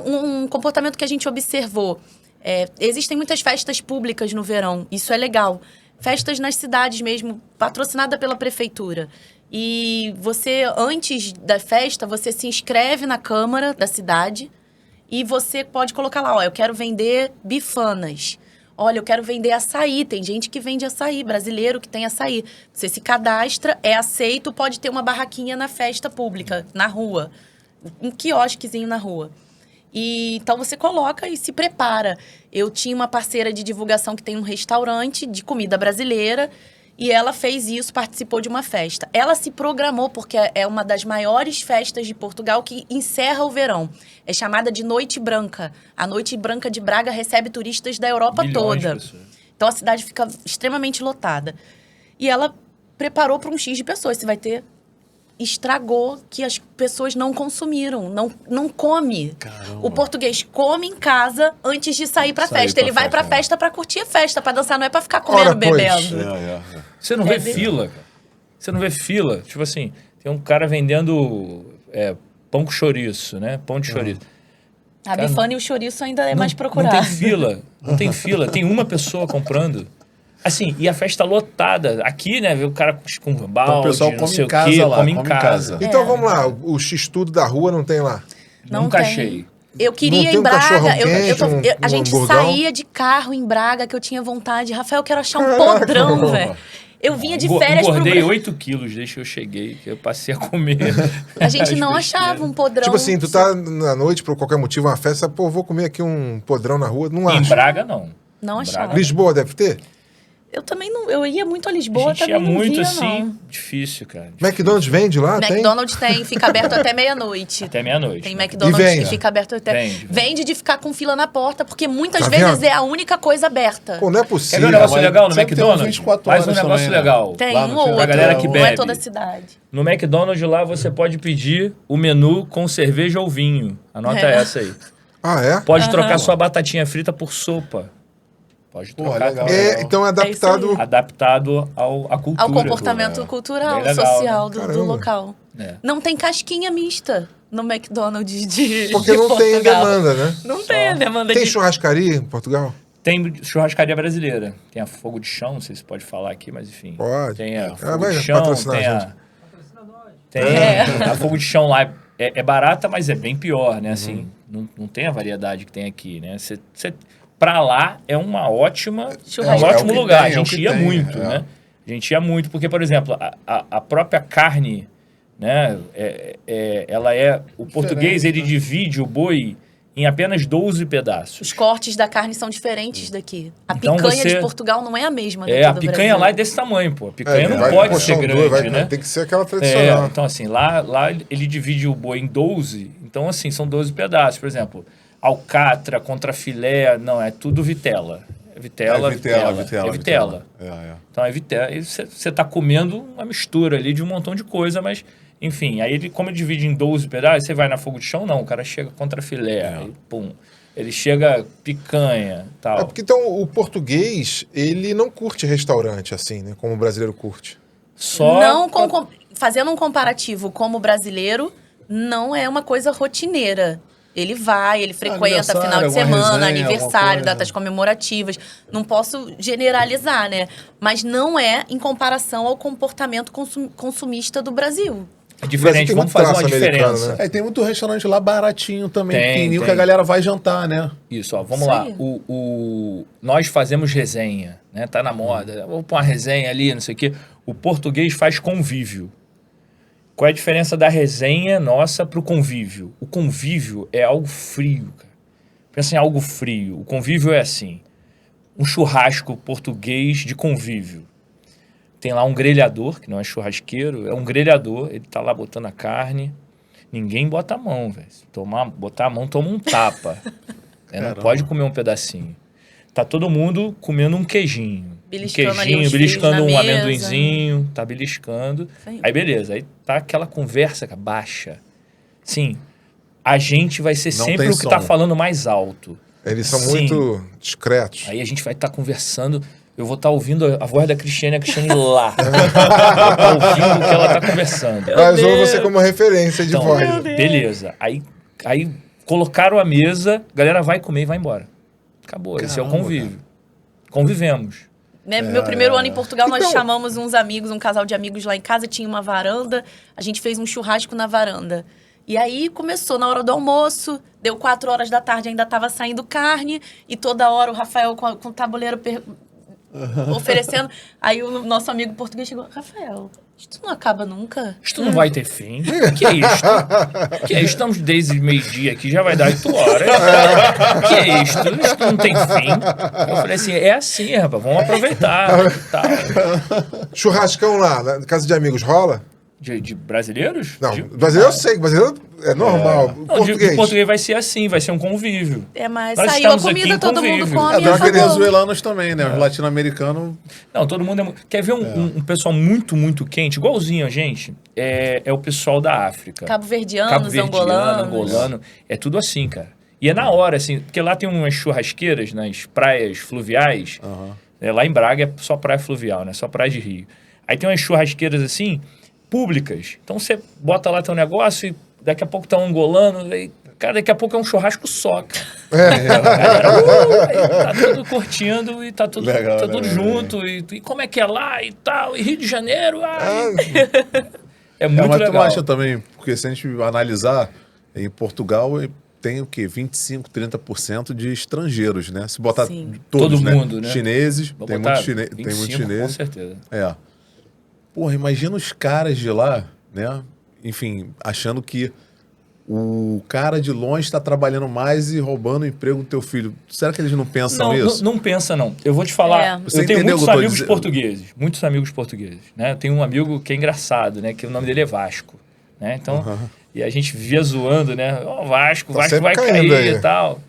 Um comportamento que a gente observou. Existem muitas festas públicas no verão, isso é legal. Festas nas cidades mesmo, patrocinada pela prefeitura. E você, antes da festa, você se inscreve na Câmara da cidade e você pode colocar lá, eu quero vender bifanas. Olha, eu quero vender açaí. Tem gente que vende açaí, brasileiro que tem açaí. Você se cadastra, é aceito, pode ter uma barraquinha na festa pública, na rua. Um quiosquezinho na rua. E então você coloca e se prepara. Eu tinha uma parceira de divulgação que tem um restaurante de comida brasileira e ela fez isso, participou de uma festa. Ela se programou porque é uma das maiores festas de Portugal que encerra o verão. É chamada de Noite Branca. A Noite Branca de Braga recebe turistas da Europa toda. Então a cidade fica extremamente lotada. E ela preparou para um X de pessoas. Você vai ter... Estragou que as pessoas não consumiram, não come. Caramba. O português come em casa antes de sair pra festa. Ele vai pra festa pra curtir a festa, pra dançar, não é pra ficar comendo, bebendo. Você não vê fila, cara. Você não vê fila. Tipo assim, tem um cara vendendo pão com chouriço, né? Pão de chouriço. A bifana e o chouriço ainda é mais procurado. Não tem fila, não tem fila. Tem uma pessoa comprando. Assim, e a festa lotada. Aqui, né, vê o cara com balde, então, o pessoal come em casa lá, come em casa. Então vamos lá, o X-Tudo da rua não tem lá? Nunca achei. Eu queria em Braga, a gente saía de carro em Braga, que eu tinha vontade. Rafael, eu quero achar um podrão, velho. Eu vinha de férias engordei 8 quilos desde que eu cheguei, que eu passei a comer. A gente não achava um podrão. Tipo assim, tu tá na noite, por qualquer motivo, uma festa, vou comer aqui um podrão na rua, não acha. Em Braga, não. Não achava. Lisboa deve ter? Eu também não... Eu ia muito a Lisboa, também ia não muito via, assim, não. Difícil, cara. McDonald's vende lá? McDonald's tem, fica aberto até meia-noite. Até meia-noite. Tem McDonald's que fica aberto até... Vende de ficar com fila na porta, porque muitas vezes é a única coisa aberta. Pô, não é possível. Quer ver um negócio legal no McDonald's? Faz um negócio legal. Tem um ou outro. Pra galera que bebe. Não é toda a cidade. No McDonald's lá você pode pedir o menu com cerveja ou vinho. Anota essa aí. Ah, é? Pode trocar sua batatinha frita por sopa. Pode trocar. Então é adaptado... Adaptado à cultura. Ao comportamento cultural, social do local. Não tem casquinha mista. no McDonald's de Porque de não tem Portugal. demanda, né? Não tem a demanda Tem de... churrascaria em Portugal? Tem churrascaria brasileira. Tem a Fogo de Chão, não sei se pode falar aqui, mas enfim. Pode. Tem a Fogo vai de Chão, patrocinar tem a a... gente. Tem a Fogo de Chão lá é barata, mas é bem pior, né? Assim, não tem a variedade que tem aqui, né? Pra lá é uma ótima, um ótimo lugar. A gente ia muito, né? A gente ia muito, porque, por exemplo, a própria carne, né? O português, ele divide o boi em apenas 12 pedaços. Os cortes da carne são diferentes daqui. A Então picanha você- de Portugal não é a mesma daqui A do picanha Brasil. lá é desse tamanho, pô. A picanha não vai pode puxar ser um grande, dois, né? Tem que ser aquela tradicional. Então, assim, lá ele divide o boi em 12. Então, assim, são 12 pedaços. Por exemplo, alcatra, contrafilé, não, é tudo vitela. É vitela. Então, é vitela. E você tá comendo uma mistura ali de um montão de coisa, mas... Enfim, aí como ele divide em 12 pedaços, você vai na Fogo de Chão, não. O cara chega contrafilé, aí, pum. Ele chega picanha, tal. Porque então o português, ele não curte restaurante assim, né? Como o brasileiro curte. Só... Não, fazendo um comparativo como brasileiro, não é uma coisa rotineira. Ele vai, ele frequenta Aniversário, final de alguma semana, resenha, aniversário, alguma coisa. datas comemorativas. Não posso generalizar, né? Mas não é em comparação ao comportamento consumista do Brasil. É diferente, tem vamos muito fazer uma traço americano, diferença. né? Tem muito restaurante lá baratinho também, pequenininho, que tem. a galera vai jantar, né? Isso, ó, vamos Isso lá. aí. Nós fazemos resenha, né? Tá na moda. Vou pôr uma resenha ali, não sei o quê. O português faz convívio. Qual é a diferença da resenha nossa pro convívio? O convívio é algo frio, cara. Pensa em algo frio. O convívio é assim. Um churrasco português de convívio. Tem lá um grelhador, que não é churrasqueiro, é um grelhador, ele tá lá botando a carne. Ninguém bota a mão, velho. Botar a mão, toma um tapa. Não pode comer um pedacinho. Tá todo mundo comendo um queijinho. Beliscando ali os beliscando fios um na mesa. amendoinzinho, tá beliscando. Sim. Aí beleza, aí tá aquela conversa cara, baixa. Sim, a gente vai ser Não sempre tem o que tá som. falando mais alto. Eles são Sim. muito discretos. Aí a gente vai estar conversando, eu vou estar ouvindo a voz da Cristiane lá. Eu vou tá ouvindo o que ela tá conversando. Mas usou você como referência de Então, voz. beleza. Aí colocaram a mesa, a galera vai comer e vai embora. Acabou, esse é o Caramba, convívio. Convivemos. Né? Meu primeiro ano em Portugal, nós Então- chamamos uns amigos, um casal de amigos lá em casa, tinha uma varanda, a gente fez um churrasco na varanda. E aí começou na hora do almoço, deu 4 horas da tarde, ainda estava saindo carne, e toda hora o Rafael com o tabuleiro oferecendo. Aí o nosso amigo português chegou, Rafael, isso não acaba nunca? Isto não vai ter fim. O que é isto? O que é isto? Estamos desde meio-dia aqui, já vai dar 8 horas. O que é isto? Isto não tem fim. Eu falei assim, é assim, rapaz, vamos aproveitar. Tal. Churrascão lá, na casa de amigos, rola? De brasileiros? Não, De- brasileiro eu sei, brasileiro é normal. Não, Português. de português vai ser assim, vai ser um convívio. É, mas Nós saiu a estamos aqui comida, em todo mundo convívio. come. Tem os acabou. venezuelanos também, né? Os latino-americanos. Não, todo mundo é... Quer ver um pessoal muito, muito quente, igualzinho a gente? É o pessoal da África. Cabo-verdianos, angolanos. angolano. É tudo assim, cara. E é na hora, assim, porque lá tem umas churrasqueiras nas praias fluviais. Lá em Braga é só praia fluvial, né? Só praia de rio. Aí tem umas churrasqueiras assim, públicas. Então você bota lá teu negócio e daqui a pouco tá um angolano. E, cara, daqui a pouco é um churrasco só, cara. Aí tá tudo curtindo e tá tudo, Legal, tá tudo legal, junto. E como é que é lá e tal. E Rio de Janeiro. É muito Mas tu legal. acha também, porque se a gente analisar, em Portugal tem o quê? 25, 30% de estrangeiros, né? Se botar Sim. todos, Todo mundo, né? Chineses, Vou tem botar muito chinês. Tem 25, muito com chinês. certeza. Porra, imagina os caras de lá, né? Enfim, achando que o cara de longe está trabalhando mais e roubando o emprego do teu filho. Será que eles não pensam isso? Não pensa, não. Eu vou te falar. É. Você Eu tenho entendeu o muitos que eu tô amigos dizendo? portugueses. Muitos amigos portugueses. Né? Eu tenho um amigo que é engraçado, né? Que o nome dele é Vasco. Né? Então, e a gente vivia zoando, né? Ó, Vasco Tá vai sempre caindo cair aí. e tal.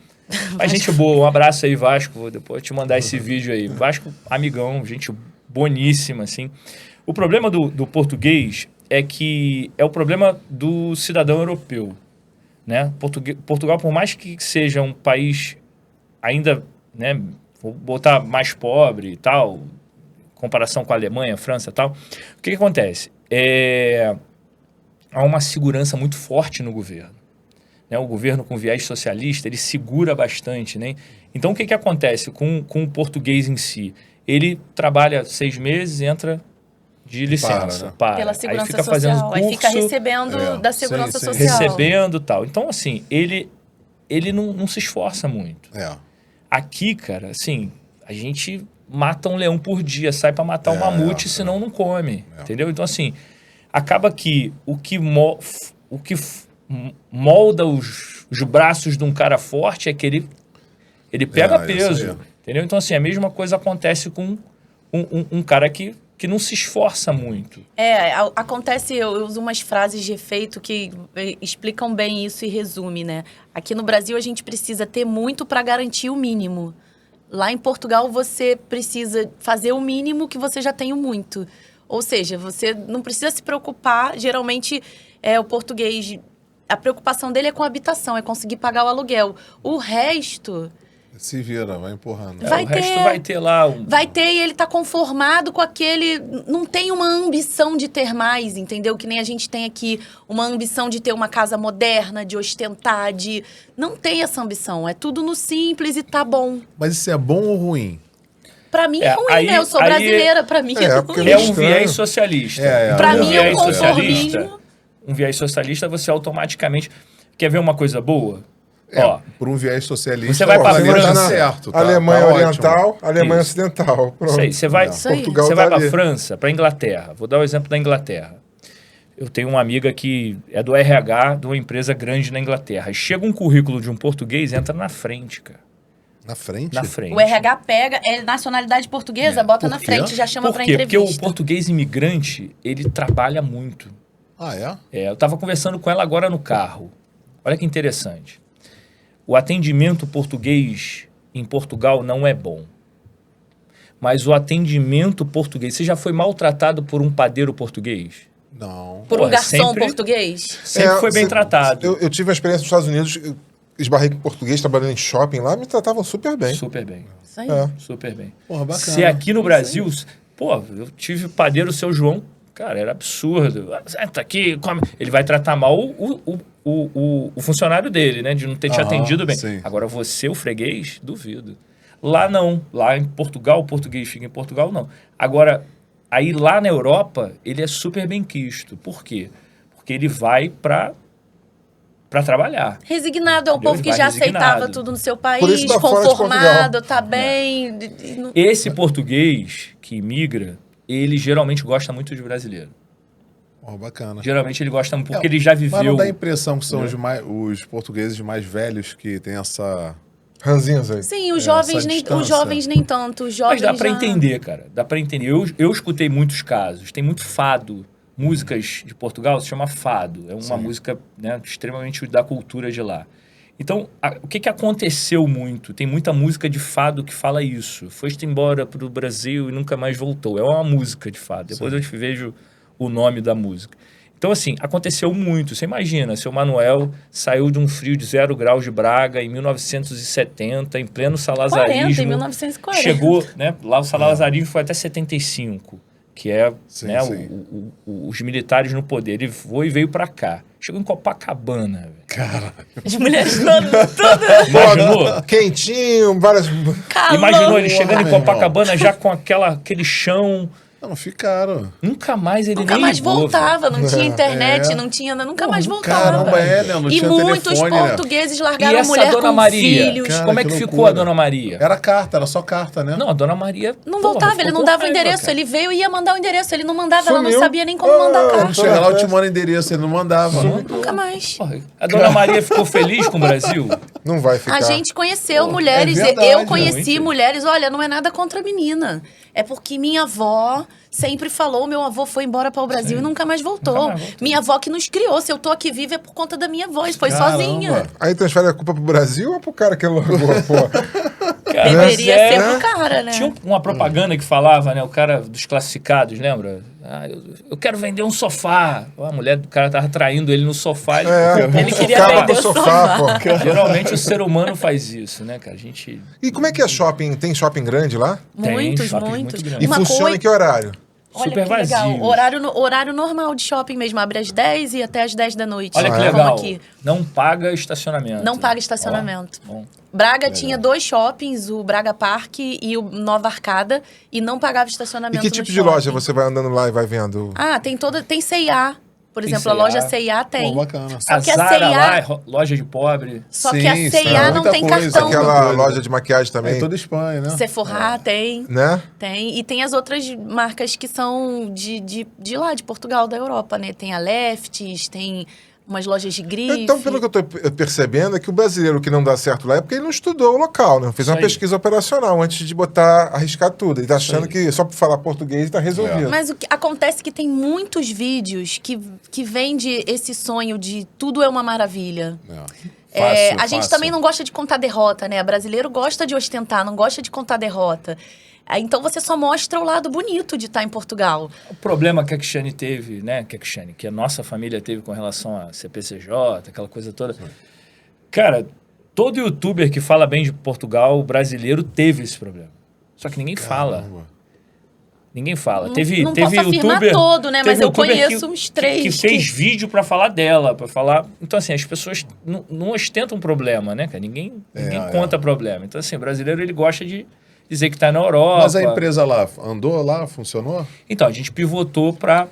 Mas gente boa, um abraço aí, Vasco. Vou depois te mandar esse vídeo aí. Vasco, amigão, gente boníssima, assim. O problema do português é que é o problema do cidadão europeu. Né? Portugal, por mais que seja um país ainda, né, vou botar mais pobre e tal, em comparação com a Alemanha, a França e tal, o que acontece? há uma segurança muito forte no governo. Né? O governo com viés socialista, ele segura bastante, né? Então, o que acontece com o português em si? Ele trabalha 6 meses, entra de licença, para. Pela segurança aí fica social. fazendo curso, aí fica recebendo da segurança social. Recebendo e tal. Então, assim, ele não se esforça muito. Aqui, cara, assim, a gente mata um leão por dia, sai para matar um mamute, senão não come, entendeu? Então, assim, acaba que o que molda os braços de um cara forte é que ele pega peso, entendeu? Então, assim, a mesma coisa acontece com um cara que não se esforça muito. Acontece, eu uso umas frases de efeito que explicam bem isso e resume, né? Aqui no Brasil a gente precisa ter muito para garantir o mínimo. Lá em Portugal você precisa fazer o mínimo que você já tem o muito. Ou seja, você não precisa se preocupar, geralmente o português, a preocupação dele é com a habitação, é conseguir pagar o aluguel. O resto... Se vira, vai empurrando. Resto vai ter lá... Vai ter e ele tá conformado com aquele... Não tem uma ambição de ter mais, entendeu? Que nem a gente tem aqui uma ambição de ter uma casa moderna, de ostentar, de... Não tem essa ambição. É tudo no simples e tá bom. Mas isso é bom ou ruim? Pra mim é ruim, né? Eu sou brasileira, pra mim é ruim. É um viés socialista. Pra mim é um conformismo. Um viés socialista, você automaticamente... Quer ver uma coisa boa? Por um viés socialista, você vai para França, certo, tá, Alemanha tá Oriental, ótimo. Alemanha Ocidental. Você vai, Portugal você vai tá para França, para Inglaterra. Vou dar o exemplo da Inglaterra. Eu tenho uma amiga que é do RH de uma empresa grande na Inglaterra. Chega um currículo de um português, entra na frente, cara. Na frente? Na frente. O RH pega, nacionalidade portuguesa, bota na frente, já chama para entrevista. Porque o português imigrante, ele trabalha muito. Eu estava conversando com ela agora no carro. Olha que interessante. O atendimento português em Portugal não é bom. Mas o atendimento português... Você já foi maltratado por um padeiro português? Não. Por um garçom português? Sempre foi bem tratado. Eu tive uma experiência nos Estados Unidos, esbarrei com português, trabalhando em shopping lá, me tratavam super bem. Super bem. Isso aí. Super bem. Porra, bacana. Se aqui no Brasil... eu tive padeiro, seu João... Cara, era absurdo. Senta aqui, come. Ele vai tratar mal o funcionário dele, né? De não ter te atendido bem. Sim. Agora, você, o freguês, duvido. Lá não. Lá em Portugal, o português fica em Portugal, não. Agora, aí lá na Europa, ele é super bem quisto. Por quê? Porque ele vai para trabalhar. Resignado, é um povo que já aceitava tudo no seu país, Por isso tá conformado, tá bem. Esse português que migra, ele geralmente gosta muito de brasileiro. Bacana. Geralmente ele gosta muito, porque ele já viveu... Mas não dá a impressão que são os portugueses mais velhos que têm essa... Ranzinhos aí. Sim, os jovens nem tanto. Os jovens Mas dá pra entender, cara. Dá pra entender. Eu escutei muitos casos. Tem muito fado. Músicas de Portugal se chama fado. É uma música, né, extremamente da cultura de lá. Então, o que aconteceu muito? Tem muita música de fado que fala isso. Foi-te embora pro Brasil e nunca mais voltou. É uma música de fado. Depois eu te vejo o nome da música. Então, assim, aconteceu muito. Você imagina, seu Manuel saiu de um frio de 0 graus de Braga em 1970, em pleno salazarismo. 40, em 1940. Chegou, né? Lá o salazarismo foi até 75, que é os militares no poder. Ele foi e veio pra cá. Chegou em Copacabana. Caralho. As mulheres todas... Imaginou? Quentinho, várias... Calão. Imaginou ele chegando em Copacabana já com aquele chão... Não ficaram. Nunca mais ele nunca nem mais ligou, voltava, não tinha internet, não tinha, nunca mais voltava. Caramba, não e tinha muitos telefone, portugueses E largaram a essa mulher Dona com Maria? filhos. Cara, Como é que que ficou loucura. a Dona Maria? Era carta, era só carta, né? Não, a Dona Maria... Não voltava, ele não dava o endereço, cara. ele veio e ia mandar o endereço, ele não mandava, ela Sumiu. não sabia nem como mandar carta. Chega lá, eu te mando endereço, ele não mandava. Nunca mais. Porra, a Dona Maria ficou feliz com o Brasil? Não vai ficar. A gente conheceu mulheres, é verdade, eu conheci muito. mulheres, olha, não é nada contra a menina. É porque minha avó sempre falou, meu avô foi embora para o Brasil e nunca mais voltou. Nunca mais voltou. Minha avó que nos criou, se eu tô aqui viva é por conta da minha avó, foi Caramba. sozinha. Aí transfere a culpa pro Brasil ou pro cara que largou a porra? Cara, Deveria mas ser pro cara, né? Tinha uma propaganda que falava, né? O cara dos classificados, lembra? Eu quero vender um sofá. A mulher do cara tava traindo ele no sofá. Ele queria Ficava vender com o sofá, pô. Geralmente o ser humano faz isso, né, cara? A gente... E como é que é shopping? Tem shopping grande lá? Tem Muitos, shoppings muitos. muito grandes. E funciona em que horário? Olha super que vazios. legal. Horário normal de shopping mesmo. Abre às 10 e até às 10 da noite. Olha que Como legal. aqui. Não paga estacionamento. Não paga estacionamento. Ó, bom. Braga tinha 2 shoppings, o Braga Parque e o Nova Arcada, e não pagava E estacionamento que no tipo de shopping. loja você vai andando lá e vai vendo? Ah, tem C&A. Por Tem exemplo, a C&A. loja C&A tem. Pô, bacana. Só que a Zara C&A lá é loja de pobre. Só que a Sim, C&A não muita tem coisa. cartão. Aquela coisa. loja de maquiagem também, É toda Espanha, né? Sephora tem. né? Tem. E tem as outras marcas que são de lá, de Portugal, da Europa, né? Tem a Lefties, tem umas lojas de grife. Então, pelo que eu tô percebendo, é que o brasileiro que não dá certo lá é porque ele não estudou o local, né? Não fez Isso uma aí. pesquisa operacional antes de arriscar tudo. Ele tá achando que só por falar português tá resolvido. Mas o que acontece é que tem muitos vídeos que vende esse sonho de tudo é uma maravilha. A gente também não gosta de contar derrota, né? O brasileiro gosta de ostentar, não gosta de contar derrota. Então você só mostra o lado bonito de estar em Portugal. O problema que a Cristiane teve, né? Que a nossa família teve com relação a CPCJ, aquela coisa toda. Cara, todo youtuber que fala bem de Portugal, o brasileiro teve esse problema. Só que ninguém fala. Ninguém fala. Teve não posso afirmar youtuber, todo, né? Mas teve eu youtuber conheço uns 3 que fez vídeo pra falar dela, pra falar... Então, assim, as pessoas não ostentam problema, né, cara? Ninguém conta problema. Então, assim, o brasileiro, ele gosta de dizer que tá na Europa. Mas a empresa lá, andou lá, funcionou? Então, a gente pivotou para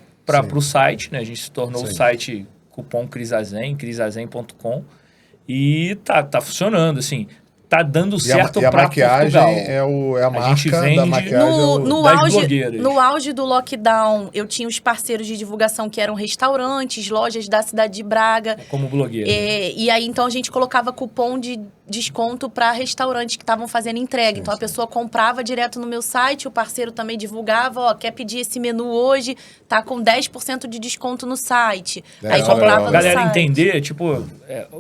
o site, né? A gente se tornou o site cupom Crisazen, crisazen.com, e tá funcionando, assim. Tá dando certo E a para maquiagem Portugal. é a marca gente vende da maquiagem. das blogueiras. No auge do lockdown, eu tinha os parceiros de divulgação que eram restaurantes, lojas da cidade de Braga. Como blogueira. E aí, então, a gente colocava cupom de desconto para restaurantes que estavam fazendo entrega. Então, a pessoa comprava direto no meu site, o parceiro também divulgava, ó, quer pedir esse menu hoje, tá com 10% de desconto no site. Aí comprava no galera site. entender, tipo,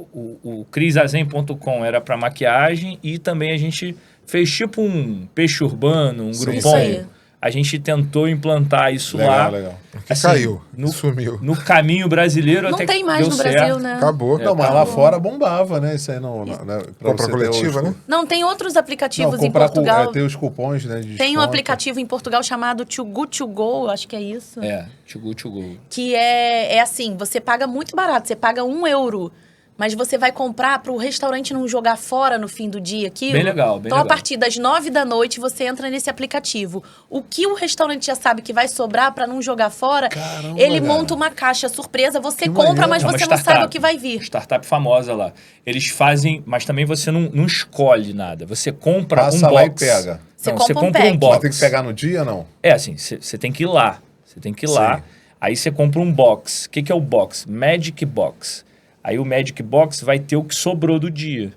o crisazen.com era para maquiagem e também a gente fez tipo um peixe urbano, um Isso Groupon. aí. A gente tentou implantar isso lá. Legal. Que caiu, sumiu. No caminho brasileiro Não até tem que mais deu no certo. Brasil, né? Acabou. Não, mas lá fora bombava, né? Isso aí não... Compra coletiva, né? Não, tem outros aplicativos em comprar Portugal. tem os cupons, né? De Tem um desconto. aplicativo em Portugal chamado Too Good To Go, acho que é isso. To Go. Que é assim, você paga muito barato, você paga €1, mas você vai comprar para o restaurante não jogar fora no fim do dia aquilo. Bem legal, bem então, legal. a partir das 9 da noite, você entra nesse aplicativo. O que o restaurante já sabe que vai sobrar para não jogar fora, Caramba, ele cara. monta uma caixa surpresa, você Que compra, maneiro. mas É uma você não sabe startup. o que vai vir. Startup famosa lá. Eles fazem, mas também você não escolhe nada. Você compra Passa um lá box. e pega. Você Não, compra você um compra pack. um box. Mas tem que pegar no dia, não? É assim, você tem que ir lá. Você tem que ir lá. Sim. Aí você compra um box. O que é o box? Magic Box. Aí o Magic Box vai ter o que sobrou do dia.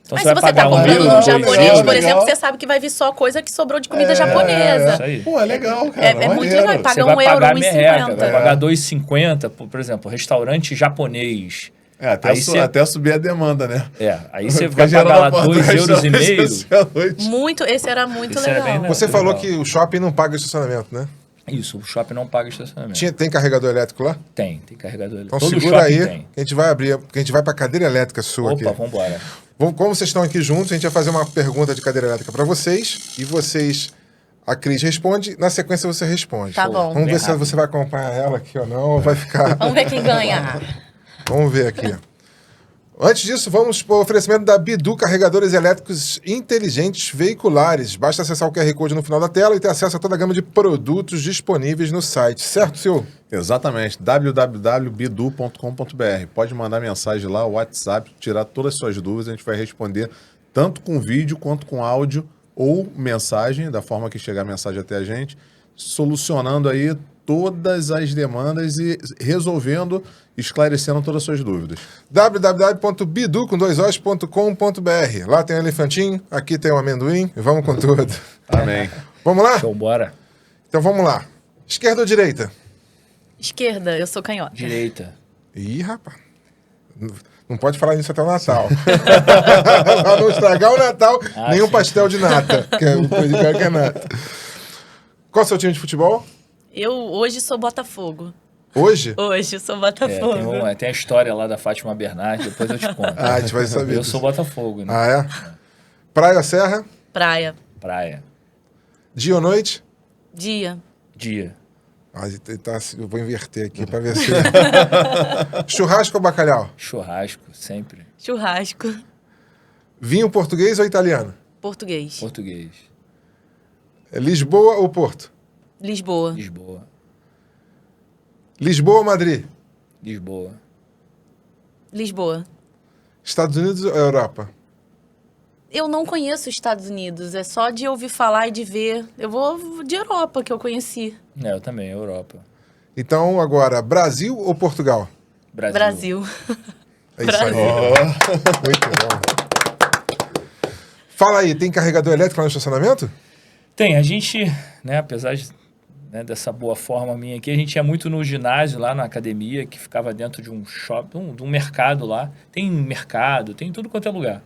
Então Mas você se vai você tá pagar comprando €1, no €2. japonês, por legal. exemplo, você sabe que vai vir só coisa que sobrou de comida japonesa. Isso aí. Pô, é legal, cara. É muito maneiro. legal. Paga Você vai €1, pagar merreca, vai 1,50. pagar R$2,50, por exemplo, restaurante japonês. Até, Aí você- até subir a demanda, né? Aí você Fica vai pagar lá gerando a porta do €2,50. restaurante à noite. Muito, esse era muito Esse era legal. bem legal. Você falou que o shopping não paga estacionamento, né? Isso, o shopping não paga estacionamento. Tem carregador elétrico lá? Tem carregador elétrico. Então Todo segura shopping aí, tem. que a gente vai abrir, que a gente vai pra cadeira elétrica sua Opa, aqui. vambora. Como vocês estão aqui juntos, a gente vai fazer uma pergunta de cadeira elétrica pra vocês e vocês, a Cris responde, na sequência você responde. Tá bom. Vamos Bem ver se rápido. você vai acompanhar ela aqui ou não, ou vai ficar... Vamos ver quem ganha. Vamos ver aqui. Antes disso, vamos para o oferecimento da Bidu Carregadores Elétricos Inteligentes Veiculares. Basta acessar o QR Code no final da tela e ter acesso a toda a gama de produtos disponíveis no site. Certo, senhor? Exatamente, www.bidu.com.br. Pode mandar mensagem lá, WhatsApp, tirar todas as suas dúvidas, a gente vai responder tanto com vídeo quanto com áudio ou mensagem, da forma que chegar a mensagem até a gente, solucionando aí todas as demandas e resolvendo, esclarecendo todas as suas dúvidas. www.bidu.com.br. Lá tem um elefantinho, aqui tem um amendoim, e vamos com tudo. Amém. Vamos lá? Então bora. Então vamos lá. Esquerda ou direita? Esquerda, eu sou canhota. Direita. Ih, rapaz. Não pode falar nisso até o Natal. Pra não estragar o Natal, nem um sim. pastel de nata. Que é o pior que é nata. Qual é o seu time de futebol? Eu hoje sou Botafogo. Hoje? Hoje eu sou Botafogo. Tem a história lá da Fátima Bernardes, depois eu te conto. Ah, a gente vai saber. Eu sou Botafogo, né? Ah, é? Praia ou Serra? Praia. Praia. Dia ou noite? Dia. Dia. Eu vou inverter aqui para ver se... Churrasco ou bacalhau? Churrasco, sempre. Churrasco. Vinho português ou italiano? Português. Português. Lisboa ou Porto? Lisboa. Lisboa. Lisboa ou Madrid? Lisboa. Lisboa. Estados Unidos ou Europa? Eu não conheço os Estados Unidos, é só de ouvir falar e de ver. Eu vou de Europa, que eu conheci. Eu também, Europa. Então, agora, Brasil ou Portugal? Brasil. É isso aí. Brasil. Muito bom. Fala aí, tem carregador elétrico lá no estacionamento? Tem, a gente, né, apesar dessa boa forma minha aqui, a gente ia muito no ginásio, lá na academia, que ficava dentro de um shopping, de um mercado lá. Tem mercado, tem tudo quanto é lugar.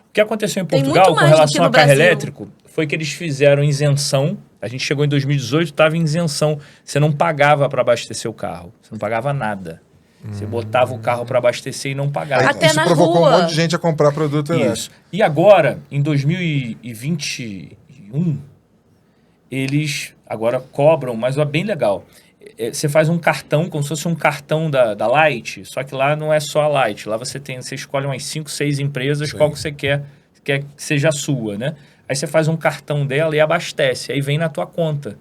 O que aconteceu em Portugal com relação a carro elétrico foi que eles fizeram isenção. A gente chegou em 2018, estava em isenção. Você não pagava para abastecer o carro. Você não pagava nada. Você botava o carro para abastecer e não pagava. Até isso na provocou rua. um monte de gente a comprar produto elétrico. Isso. E agora, em 2021, eles agora cobram, mas é bem legal. Você faz um cartão, como se fosse um cartão da Light, só que lá não é só a Light. Lá você escolhe umas 5, 6 empresas, qual que você quer que seja a sua, né? Aí você faz um cartão dela e abastece. Aí vem na tua conta.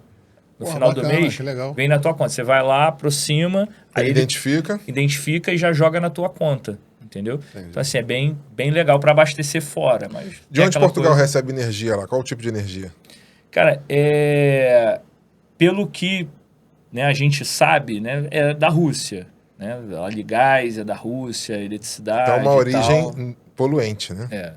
No final do mês, vem na tua conta. Você vai lá, aproxima, aí identifica e já joga na tua conta. Entendeu? Entendi. Então, assim, é bem legal para abastecer fora. Mas de onde Portugal recebe energia lá? Qual o tipo de energia? Cara, pelo que, né, a gente sabe, né, é da Rússia. Né? Óleo e gás é da Rússia, eletricidade. Então, uma origem poluente, né?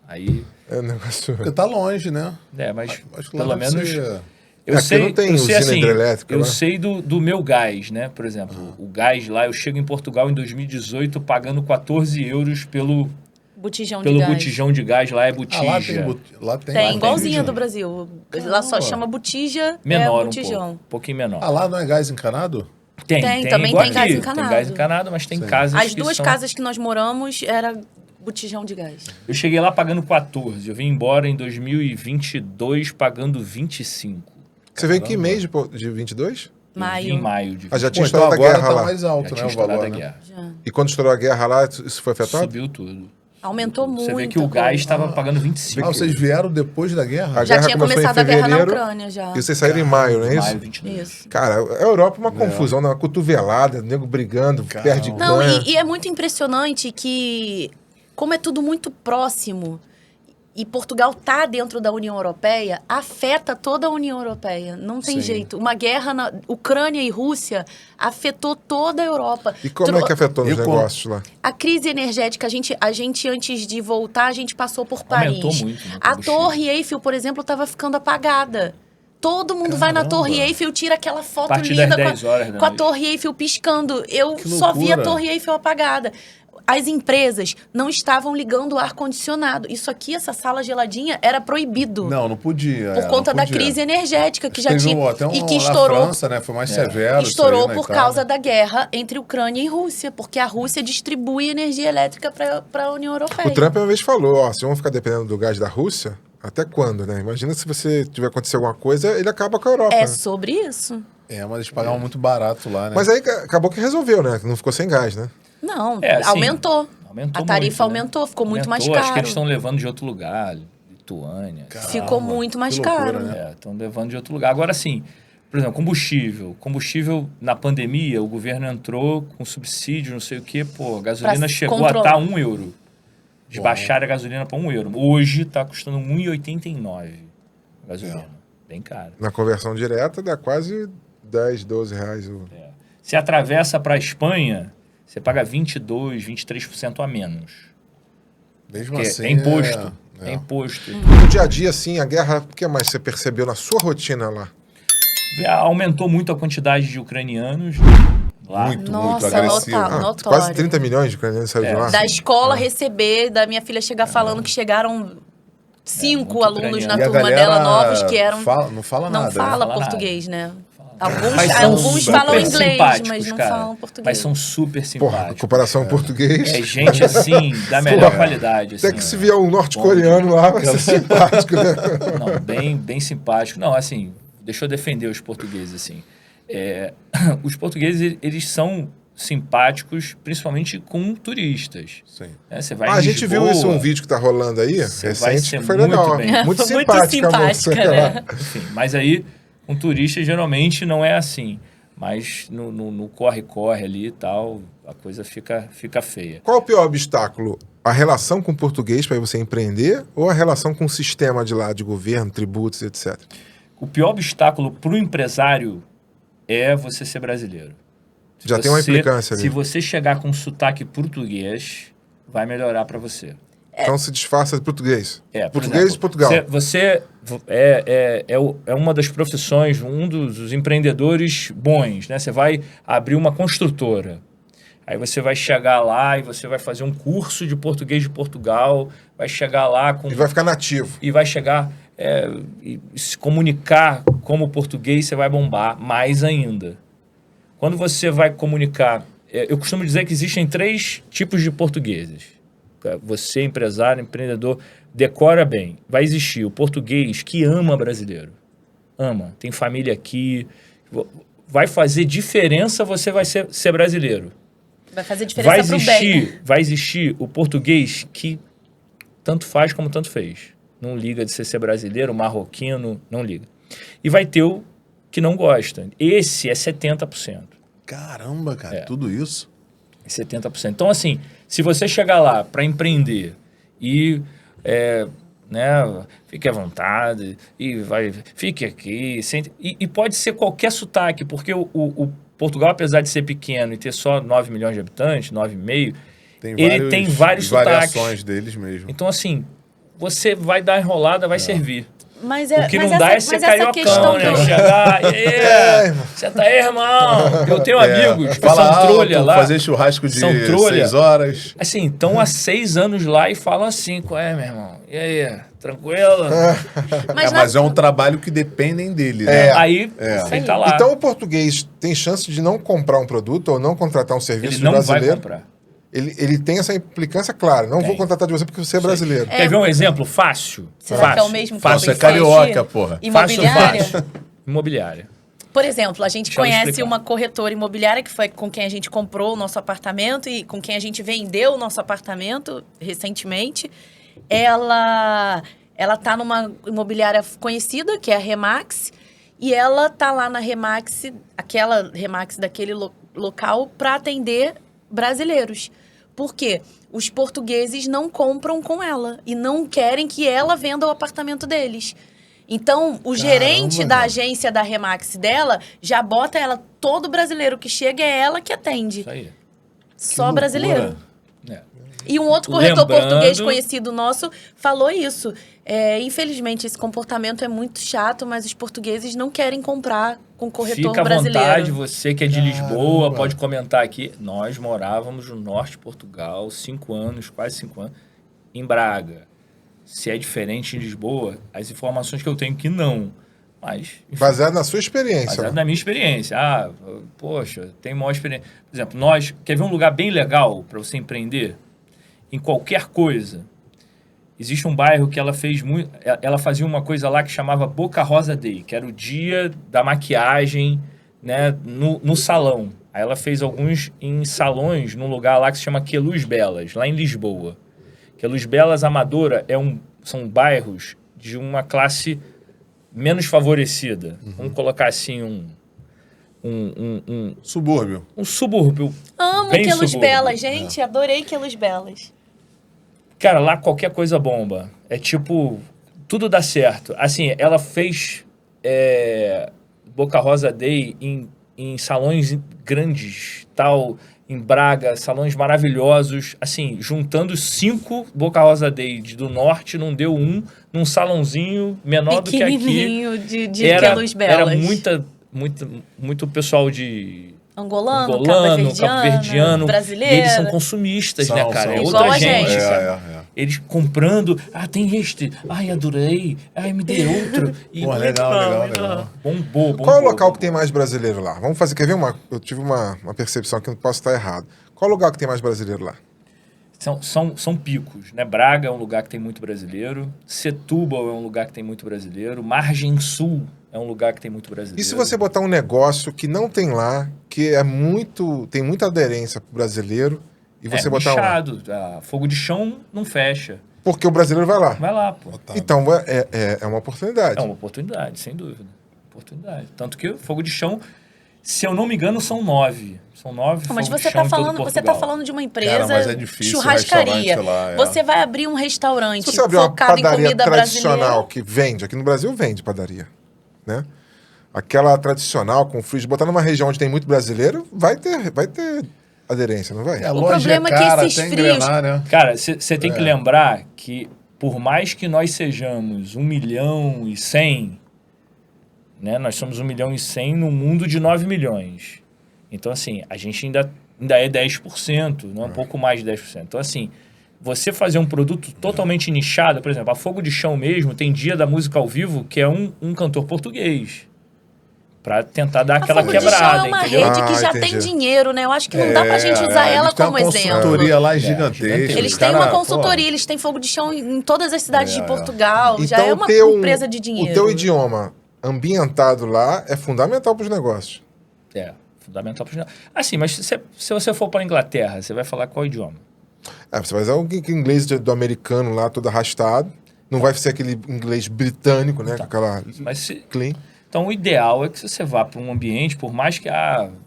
Aí é um negócio... Porque tá longe, né? Mas acho que pelo menos... Ser... Eu sei, não tem usina assim, hidrelétrica eu lá. sei do meu gás, né? Por exemplo, o gás lá, eu chego em Portugal em 2018 pagando 14 euros pelo botijão de gás. Lá é botija. Lá tem igualzinha botija. Do Brasil. Caramba. Lá só chama botija, menor, botijão. Um pouquinho menor. Lá não é gás encanado? Tem também tem gás encanado. Tem gás encanado, mas tem casas As duas casas que nós moramos era botijão de gás. Eu cheguei lá pagando 14. Eu vim embora em 2022 pagando 25. Você veio que mês de 22? Maio. Em maio de 22. Já tinha estourado a guerra tá lá. Mais alto, já né, tinha estourado a guerra. Já. E quando estourou a guerra lá, isso foi afetado? Subiu tudo. Aumentou muito. Você vê que o gás estava pagando 25. Vocês vieram depois da guerra? Já tinha começado a guerra na Ucrânia, já. E vocês saíram em maio, não é isso? Maio 22. Isso. Cara, a Europa é uma confusão, uma cotovelada, nego brigando, perde ganha. Não, e é muito impressionante que, como é tudo muito próximo, e Portugal tá dentro da União Europeia, afeta toda a União Europeia. Não tem jeito. Uma guerra na Ucrânia e Rússia afetou toda a Europa. E como é que afetou nos negócios lá? A crise energética, a gente antes de voltar, a gente passou por Paris. Aumentou muito, né, a Torre Eiffel, por exemplo, estava ficando apagada. Todo mundo vai na Torre Eiffel, tira aquela foto linda com a Torre Eiffel piscando. Eu só vi a Torre Eiffel apagada. As empresas não estavam ligando o ar-condicionado. Isso aqui, essa sala geladinha, era proibido. Não podia. Por conta da crise energética que já tinha. Até e que estourou. Na França, né? Foi mais severo. Estourou por causa da guerra entre Ucrânia e Rússia, porque a Rússia distribui energia elétrica para a União Europeia. O Trump uma vez falou, se vamos ficar dependendo do gás da Rússia, até quando, né? Imagina se você tiver acontecer alguma coisa, ele acaba com a Europa. É né? sobre isso. Mas eles pagavam muito barato lá, né? Mas aí acabou que resolveu, né? Não ficou sem gás, né? Não, assim, aumentou. A tarifa muito, aumentou, ficou muito mais Acho caro. que eles estão levando de outro lugar, Lituânia. Caramba, ficou muito mais caro. Né? Estão levando de outro lugar. Agora, sim, por exemplo, combustível. Combustível, na pandemia, o governo entrou com subsídio, não sei o quê. A gasolina chegou a estar 1 euro. De baixar a gasolina para 1 euro. Hoje está custando 1,89 a gasolina. Bem caro. Na conversão direta dá quase 10, 12 reais. Se atravessa para a Espanha, você paga 22%, 23% a menos. Mesmo assim, é imposto. É imposto. No dia a dia, assim, a guerra, o que mais você percebeu na sua rotina lá? Aumentou muito a quantidade de ucranianos lá. Muito agressivo. Notório. Quase 30 milhões de ucranianos saíram de lá. Da escola receber, da minha filha chegar falando que chegaram 5 alunos na turma dela novos que eram... Não fala nada. Não fala português, né? Alguns falam inglês, mas não falam português. Mas são super simpáticos. Porra, comparação com português. É gente, assim, da melhor qualidade. Até assim, que se vier um norte-coreano lá, vai ser simpático, né? Não, bem simpático. Não, assim, deixa eu defender os portugueses, assim. os portugueses, eles são simpáticos, principalmente com turistas. Sim. Você vai A gente viu isso, um vídeo que tá rolando aí, recente, que foi legal. Muito simpática a moça. né? Enfim, mas aí, com turistas, geralmente não é assim. Mas no corre-corre ali e tal, a coisa fica feia. Qual o pior obstáculo? A relação com o português para você empreender ou a relação com o sistema de lá, de governo, tributos, etc? O pior obstáculo para o empresário é você ser brasileiro. Já tem uma implicância ali. Se você chegar com sotaque português, vai melhorar para você. Então se disfarça de português. Por Português exemplo, de Portugal. Você é uma das profissões, um dos empreendedores bons, né? Você vai abrir uma construtora. Aí você vai chegar lá e você vai fazer um curso de português de Portugal, vai chegar lá com... E vai ficar nativo. E vai chegar e se comunicar como português, você vai bombar mais ainda. Quando você vai comunicar... eu costumo dizer que existem 3 tipos de portugueses. Você, empresário, empreendedor, decora bem. Vai existir o português que ama brasileiro. Ama. Tem família aqui. Vai fazer diferença, você vai ser brasileiro. Vai fazer diferença pro bem. Vai existir o português que tanto faz como tanto fez. Não liga de ser brasileiro, marroquino, não liga. E vai ter o que não gosta. Esse é 70%. Caramba, cara, tudo isso? 70%. Então, assim, se você chegar lá para empreender e fique à vontade, fique aqui, e pode ser qualquer sotaque, porque o Portugal, apesar de ser pequeno e ter só 9 milhões de habitantes, 9,5, ele tem vários sotaques. Variações deles mesmo. Então, assim, você vai dar enrolada, vai servir. Mas o que não dá é ser cariocão, né? Chegar, você tá aí, irmão. Eu tenho amigos que são trolha lá. Fazer churrasco de 6 horas. Assim, estão há 6 anos lá e falam assim, qual é, meu irmão? E aí, tranquilo? Mas é um trabalho que dependem dele, né? Aí, você tá lá. Então o português tem chance de não comprar um produto ou não contratar um serviço ele brasileiro? Vai comprar. Ele tem essa implicância clara. Não vou contratar de você porque você é brasileiro. Quer ver um exemplo fácil? Será que é o mesmo que fácil? É carioca, porra. Imobiliária? Fácil. Imobiliária. Por exemplo, a gente conhece uma corretora imobiliária que foi com quem a gente comprou o nosso apartamento e com quem a gente vendeu o nosso apartamento recentemente. Ela tá numa imobiliária conhecida, que é a Remax, e ela tá lá na Remax, aquela Remax daquele local, para atender brasileiros. Por quê? Os portugueses não compram com ela e não querem que ela venda o apartamento deles. Então, o gerente da agência da Remax dela já bota ela, todo brasileiro que chega é ela que atende. Isso aí. Só brasileiro. E um outro corretor português conhecido nosso falou isso. Infelizmente, esse comportamento é muito chato, mas os portugueses não querem comprar com corretor brasileiro. Fica à vontade, você que é de Lisboa, pode comentar aqui. Nós morávamos no norte de Portugal, 5 anos, quase 5 anos, em Braga. Se é diferente em Lisboa, as informações que eu tenho que não. Mas, enfim, baseado na sua experiência. Baseado na minha experiência. Poxa, tem maior experiência. Por exemplo, quer ver um lugar bem legal para você empreender? Em qualquer coisa. Existe um bairro que ela fez muito... Ela fazia uma coisa lá que chamava Boca Rosa Day, que era o dia da maquiagem, né, no salão. Aí ela fez alguns em salões num lugar lá que se chama Queluz Belas, lá em Lisboa. Queluz Belas, Amadora, são bairros de uma classe menos favorecida. Vamos colocar assim um subúrbio. Um subúrbio. Amo Queluz Belas, gente. Adorei Queluz Belas. Cara, lá qualquer coisa bomba. É tipo, tudo dá certo. Assim, ela fez Boca Rosa Day em salões grandes, tal, em Braga, salões maravilhosos. Assim, juntando 5 Boca Rosa Day do norte, não deu num salãozinho menor do que aqui. Pequenininho de Queluz Belas. Era muito pessoal de... Angolano, cabo-verdiano, brasileiro. E eles são consumistas, né, cara? É igual outra a gente. Eles comprando, tem este, adorei, me dê outro. E legal. Bombou. Qual é o local que tem mais brasileiro lá? Vamos fazer, quer ver eu tive uma percepção que não posso estar errado. Qual é o lugar que tem mais brasileiro lá? São picos, né? Braga é um lugar que tem muito brasileiro, Setúbal é um lugar que tem muito brasileiro, Margem Sul é um lugar que tem muito brasileiro. E se você botar um negócio que não tem lá, que tem muita aderência pro brasileiro, e você botar nichado, fogo de chão não fecha. Porque o brasileiro vai lá. Vai lá, pô. Então é uma oportunidade. É uma oportunidade, sem dúvida. Oportunidade. Tanto que o fogo de chão, se eu não me engano, são 9. São 9 fogos Mas de chão em todo Portugal. você tá falando de uma empresa Cara, mas é difícil, churrascaria. lá, Você vai abrir um restaurante Se você abrir uma focado em padaria comida tradicional brasileira. que vende, aqui no Brasil vende padaria, né? Aquela tradicional com frios, botar numa região onde tem muito brasileiro, vai ter aderência, não vai? A O loja problema é que cara, esses até frios- engrenar, né? Cara, você tem que lembrar que por mais que nós sejamos 1.100.000, né? Nós somos 1.100.000 no mundo de 9 milhões. Então, assim, a gente ainda é 10%, não é um pouco mais de 10%. Então, assim, você fazer um produto totalmente nichado, por exemplo, a Fogo de Chão mesmo, tem Dia da Música ao Vivo, que é um cantor português. Pra tentar dar aquela Fogo de Chão quebrada, é uma entendeu? rede que já entendi. tem dinheiro, né? Eu acho que não dá pra gente usar ela como Eles têm uma consultoria exemplo. lá gigantesca. Eles os têm cara, uma consultoria, eles têm fogo de chão em todas as cidades de Portugal. Já Então, é uma ter empresa de dinheiro. o teu idioma ambientado lá é fundamental para os negócios. É, fundamental para assim, mas se você for para a Inglaterra, você vai falar qual idioma? Você vai usar o inglês do americano lá, todo arrastado. Não vai ser aquele inglês britânico, né? Com aquela Mas clean. então, o ideal é que você vá para um ambiente, por mais que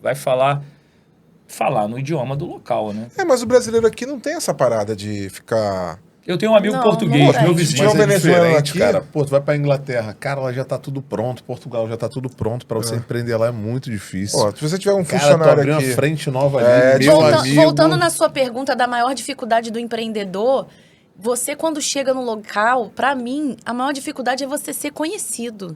vai falar no idioma do local, né? Mas o brasileiro aqui não tem essa parada de ficar... Eu tenho um amigo Não, português, não tem. meu Mas vizinho. Tinha um é venezuelano diferente, aqui. cara. Pô, tu vai pra Inglaterra, cara, lá já tá tudo pronto. Portugal já tá tudo pronto. Pra você empreender lá é muito difícil. Ó, se você tiver um cara, tu funcionário abrir aqui... uma frente nova É, ali, meu amigo. Voltando na sua pergunta da maior dificuldade do empreendedor, você quando chega no local, pra mim, a maior dificuldade é você ser conhecido.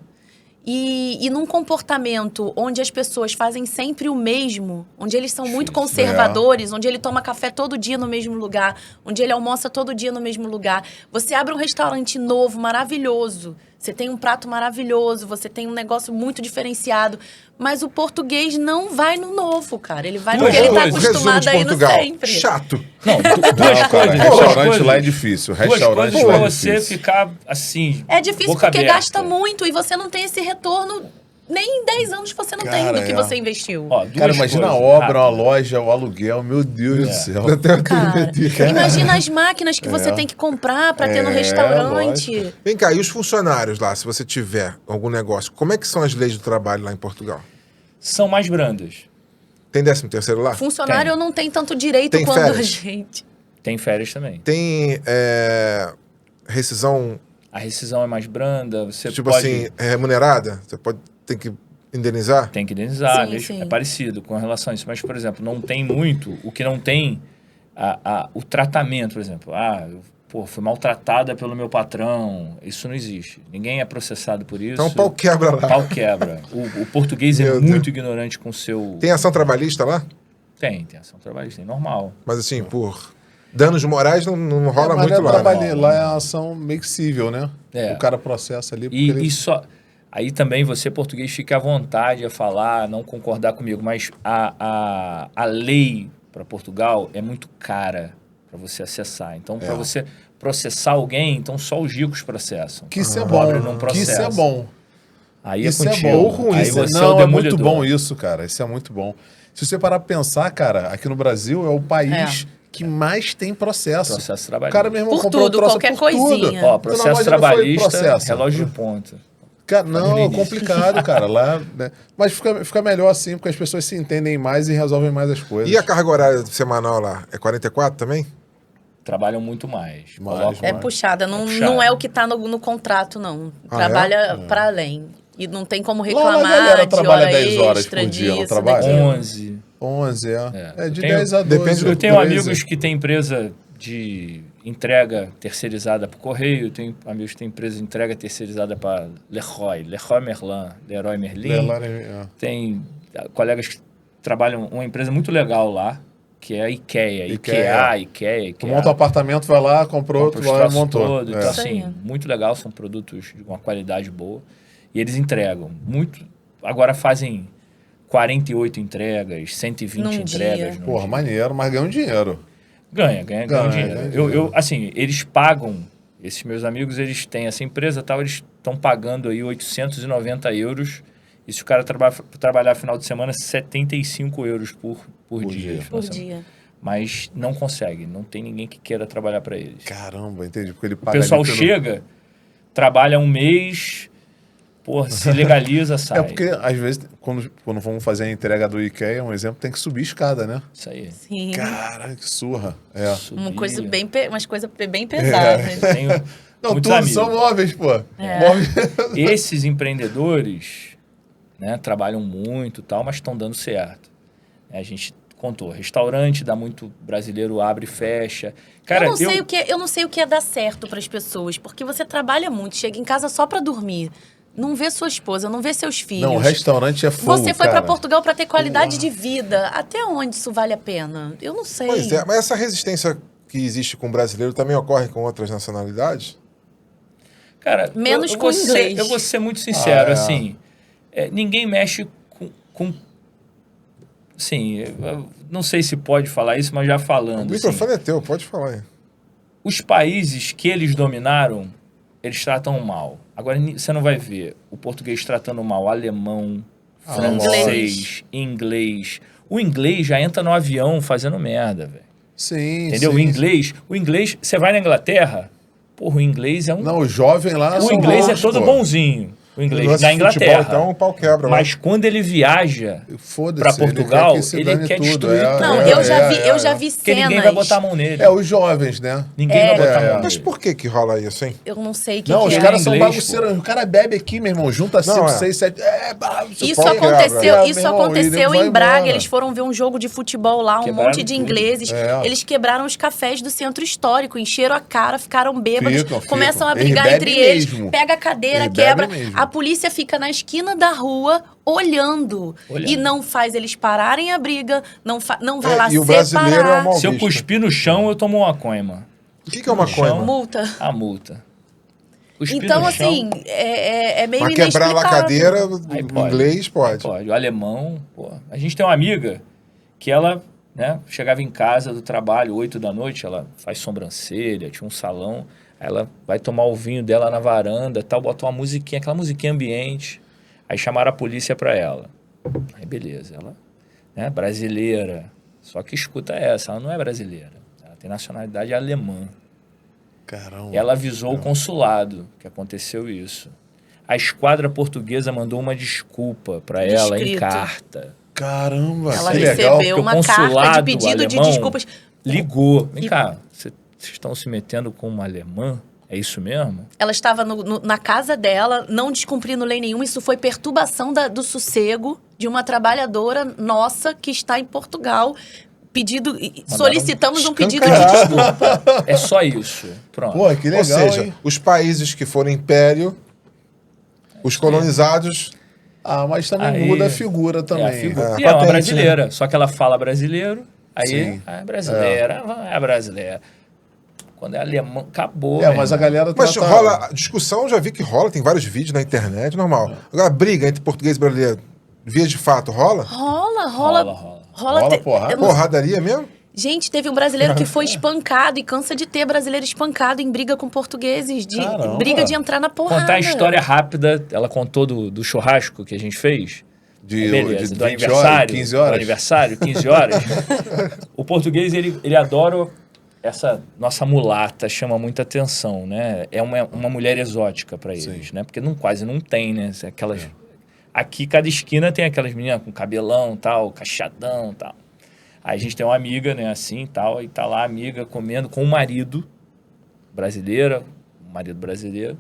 E num comportamento onde as pessoas fazem sempre o mesmo, onde eles são muito conservadores, onde ele toma café todo dia no mesmo lugar, onde ele almoça todo dia no mesmo lugar, você abre um restaurante novo, maravilhoso, você tem um prato maravilhoso, você tem um negócio muito diferenciado, mas o português não vai no novo, cara. Ele vai no que ele tá coisas. acostumado a ir no Portugal. sempre. Chato. Não, duas Não, cara, coisas. restaurante lá é difícil. Duas Restaurante coisas lá pra é você difícil. ficar assim. É difícil boca porque aberta. gasta muito e você não tem esse retorno, nem em 10 anos você não tem Cara, do que você investiu. Ó, duas Cara, imagina a coisas, obra, uma rápido. loja, o aluguel, meu Deus do céu. Cara, imagina as máquinas que você tem que comprar pra ter no restaurante. Vem cá, e os funcionários lá, se você tiver algum negócio, como é que são as leis do trabalho lá em Portugal? São mais brandas. Tem 13º lá? Funcionário não tem tanto direito Tem quanto a férias? gente. Tem férias também. Tem rescisão, A rescisão é mais branda, você tipo pode... assim, remunerada? Você tem que indenizar? Tem que indenizar, Sim, sim. é parecido com relação a isso. Mas, por exemplo, não tem muito, o que não tem, o tratamento, por exemplo. Fui maltratada pelo meu patrão. Isso não existe. Ninguém é processado por isso. Então o pau quebra lá. Pau quebra. O português Meu é Deus. muito ignorante com o seu... Tem ação trabalhista lá? Tem ação trabalhista, tem normal. Mas assim, por danos morais não rola Mas muito lá. Né? lá é uma ação meio que civil, né? É. O cara processa ali. Porque E só... Aí também você, português, fica à vontade a falar, não concordar comigo, mas a lei para Portugal é muito cara para você acessar. Então, para você processar alguém, então só os ricos processam. Que isso é O bom. pobre não Que isso é processa. bom. Aí Isso é é contigo. bom. Ou ruim. Aí Isso você é o Não, é demolidor. muito bom isso, cara. Isso é muito bom. Se você parar pra pensar, cara, aqui no Brasil é o país que mais tem processo. Processo O trabalhista. cara mesmo Por comprou tudo, um troço qualquer por tudo. coisinha. Ó, Tu na processo loja não foi trabalhista, processo. relógio de ponta. Cara, não, no é início. complicado, cara. Lá, né? Mas fica melhor assim, porque as pessoas se entendem mais e resolvem mais as coisas. E a carga horária semanal lá? É 44 também? Trabalham muito mais. Mais, Colocam- É Mas- puxada, não, puxado. não é o que tá no contrato, não. Ah, Trabalha pra além. E não tem como Lá a reclamar galera de trabalha hora 10 horas extra por dia, não disso, trabalha? daquilo. 11. 11, é de Eu tenho- 10 a 12. depende do- Eu tenho 13. amigos que têm empresa de entrega terceirizada para o correio, eu tenho amigos que têm empresa de entrega terceirizada para Leroy Merlin. Tem colegas que trabalham uma empresa muito legal lá, que é a IKEA. Tu monta um apartamento, vai lá, comprou, Compra tu os vai e troços montou. todos. Então, Isso aí. assim, muito legal, são produtos de uma qualidade boa. E eles entregam muito. Agora fazem 48 entregas, 120 Num entregas. dia. num Porra, dia. maneiro, mas ganha um dinheiro. Ganha Ganha dinheiro. dinheiro. Assim, eles pagam, esses meus amigos, eles têm essa empresa e tal, eles estão pagando aí 890 euros. E se o cara trabalhar final de semana, 75 euros por dia. Por dia. Mas não consegue, não tem ninguém que queira trabalhar para eles. Caramba, entendi. Porque ele O paga pessoal ali pelo- chega, trabalha um mês, porra, se legaliza, sai. É porque, às vezes, quando vamos fazer a entrega do IKEA, um exemplo, tem que subir escada, né? Isso aí. Sim. Caralho, que surra. Uma coisa bem, umas coisas bem É. pesadas. Tenho Não, muitos tudo amigos. são móveis, pô. É. Móveis. Esses empreendedores, né, trabalham muito e tal, mas estão dando certo. A gente contou, restaurante dá muito brasileiro, abre e fecha. Cara, eu não sei o que é dar certo para as pessoas, porque você trabalha muito, chega em casa só para dormir. Não vê sua esposa, não vê seus filhos. Não, o restaurante é fogo, Você foi para cara. Portugal para ter qualidade de vida. Até onde isso vale a pena? Eu não sei. Pois é, mas essa resistência que existe com o brasileiro também ocorre com outras nacionalidades? Cara, Menos eu com vou ser- inglês. Eu vou ser muito sincero, Ah, é. assim, ninguém mexe com assim, eu não sei se pode falar isso, mas já O falando, assim, microfone é teu, pode falar aí. os países que eles dominaram, eles tratam mal. Agora, você não vai ver o português tratando mal alemão, francês, inglês. O inglês já entra no avião fazendo merda, velho. Sim, Entendeu? sim. O inglês, você vai na Inglaterra, porra, o inglês é um... Não, o jovem lá... o são inglês bons, é todo pô. bonzinho, o inglês Lance da de futebol, Inglaterra. então, o pau quebra. lá. Mas quando ele viaja Foda-se, pra Portugal, quer que se ele dane quer tudo. destruir tudo. Não, É, eu já vi porque cenas. ninguém vai botar a mão nele. É, os jovens, né? Ninguém vai botar a mão Mas nele. por que que rola isso, hein? Eu não sei o que, Não, que os é. caras são inglês, bagunceiros. O cara bebe aqui, meu irmão. Junta 5, é. 6, 7... Isso pau quebra. aconteceu, É, isso meu irmão, aconteceu ele vai em Braga. embora. Eles foram ver um jogo de futebol lá, Quebraram monte de tudo. ingleses. É. Eles quebraram os cafés do centro histórico, encheram a cara, ficaram bêbados, Ficam. começam a Eles brigar bebem entre eles, mesmo. pega a cadeira, Eles quebra. bebem mesmo. A polícia fica na esquina da rua olhando. Olhando. E não faz eles pararem a briga, não vai lá E o brasileiro é separar. mal Se eu visto. cuspir no chão, eu tomo uma maconha, mano. O que é uma chão. coisa? Multa. A multa. Cuspir Então, no chão, assim, é meio Mas quebrar lá a cadeira, Aí o pode. inglês pode. pode. O alemão, pô. A gente tem uma amiga que ela, né, chegava em casa do trabalho, 8 da noite, ela faz sobrancelha, tinha um salão, aí ela vai tomar o vinho dela na varanda, tal, bota uma musiquinha, aquela musiquinha ambiente. Aí chamaram a polícia pra ela. Aí beleza, ela, né, brasileira, só que escuta essa, ela não é brasileira, ela tem nacionalidade alemã. Caramba. Ela avisou o consulado que aconteceu isso. A esquadra portuguesa mandou uma desculpa para ela em Escrito. carta. Caramba, Ela que legal. recebeu Porque uma o carta de consulado pedido de alemão desculpas. Ligou. Vem cá, vocês estão se metendo com uma alemã? É isso mesmo? Ela estava na casa dela, não descumprindo lei nenhuma. Isso foi perturbação do sossego de uma trabalhadora nossa que está em Portugal. Solicitamos um pedido de desculpa. É só isso. Pronto. Pô, que legal, Ou seja, hein? os países que foram império, os colonizados... Ah, mas também Aí- muda a figura também. É a figura. É, E é uma patente, brasileira. Só que ela fala brasileiro. Aí Sim. é brasileira. É brasileira. Quando é alemão, acabou. É, meu mas a irmão. Mas galera trata- rola... Discussão, eu já vi que rola, tem vários vídeos na internet, normal. Agora, briga entre português e brasileiro, via de fato, rola? Rola. Rola porrada? eu não- Porradaria mesmo? Gente, teve um brasileiro que foi espancado e cansa de ter brasileiro espancado em briga com portugueses. Caramba. Briga de entrar na porrada. Contar a história rápida, ela contou do churrasco que a gente fez. de, Beleza, de do 20 aniversário. horas, 15 horas. Do aniversário, 15 horas. O português, ele adora essa nossa mulata, chama muita atenção, né? É uma mulher exótica para eles, né? Porque quase não tem, né? Aquelas... Aqui, cada esquina tem aquelas meninas com cabelão, tal, cacheadão, tal. Aí a gente tem uma amiga, né, assim, tal, e tá lá a amiga comendo com o marido brasileira, o marido brasileiro,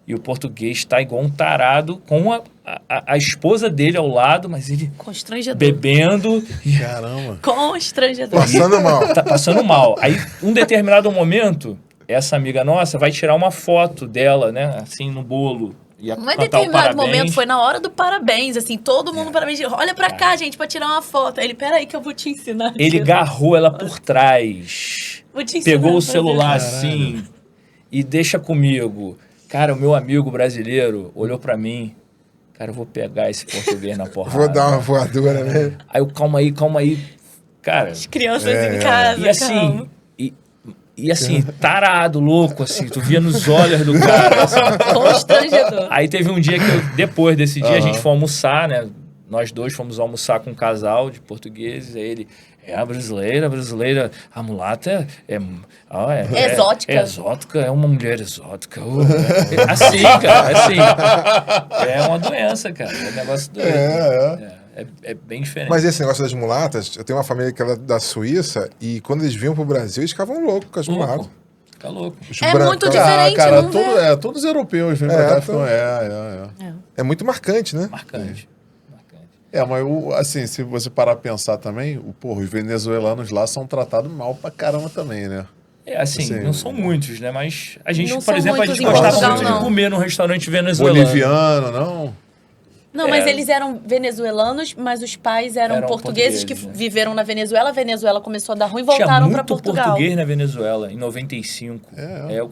e o português tá igual um tarado com a esposa dele ao lado, mas ele Constrangedor. bebendo e Caramba. Constrangedor. Passando mal. tá passando mal. Aí, um determinado momento, essa amiga nossa vai tirar uma foto dela, né, assim, no bolo. Ia Mas cantar o determinado parabéns. momento foi na hora do parabéns, assim, todo mundo parabéns. Olha pra cá, gente, pra tirar uma foto. Aí ele, peraí que eu vou te ensinar. a Ele tirar. agarrou ela por trás. Vou te ensinar Pegou a o fazer. celular assim e deixa comigo. Cara, o meu amigo brasileiro olhou pra mim. Cara, eu vou pegar esse português na porrada. Vou dar uma voadora, né? Aí eu, calma aí. Cara, As crianças em casa, e assim, calma. E assim, tarado, louco, assim, tu via nos olhos do cara. Assim. Constrangedor. Aí teve um dia que depois desse dia, a gente foi almoçar, né? Nós dois fomos almoçar com um casal de portugueses, aí ele... a brasileira, a mulata exótica. É exótica, é uma mulher exótica. Assim, cara, assim. É uma doença, cara. É um negócio doido. É bem diferente. Mas esse negócio das mulatas, eu tenho uma família que ela é da Suíça e quando eles vinham pro Brasil, eles ficavam loucos com as mulatas. Fica louco. Muito diferente, cara, não todos os europeus vêm pra cá e ficam... É muito marcante, né? Marcante. Mas assim, se você parar pra pensar também, os venezuelanos lá são tratados mal pra caramba também, né? Assim, não são muitos, né? Mas a gente, não por exemplo, a gente Portugal, gostava muito não. de comer num restaurante venezuelano. Boliviano, não? Não, mas eles eram venezuelanos, mas os pais eram portugueses que viveram na Venezuela. A Venezuela começou a dar ruim e voltaram para Portugal. Muito português na Venezuela, em 95. Eu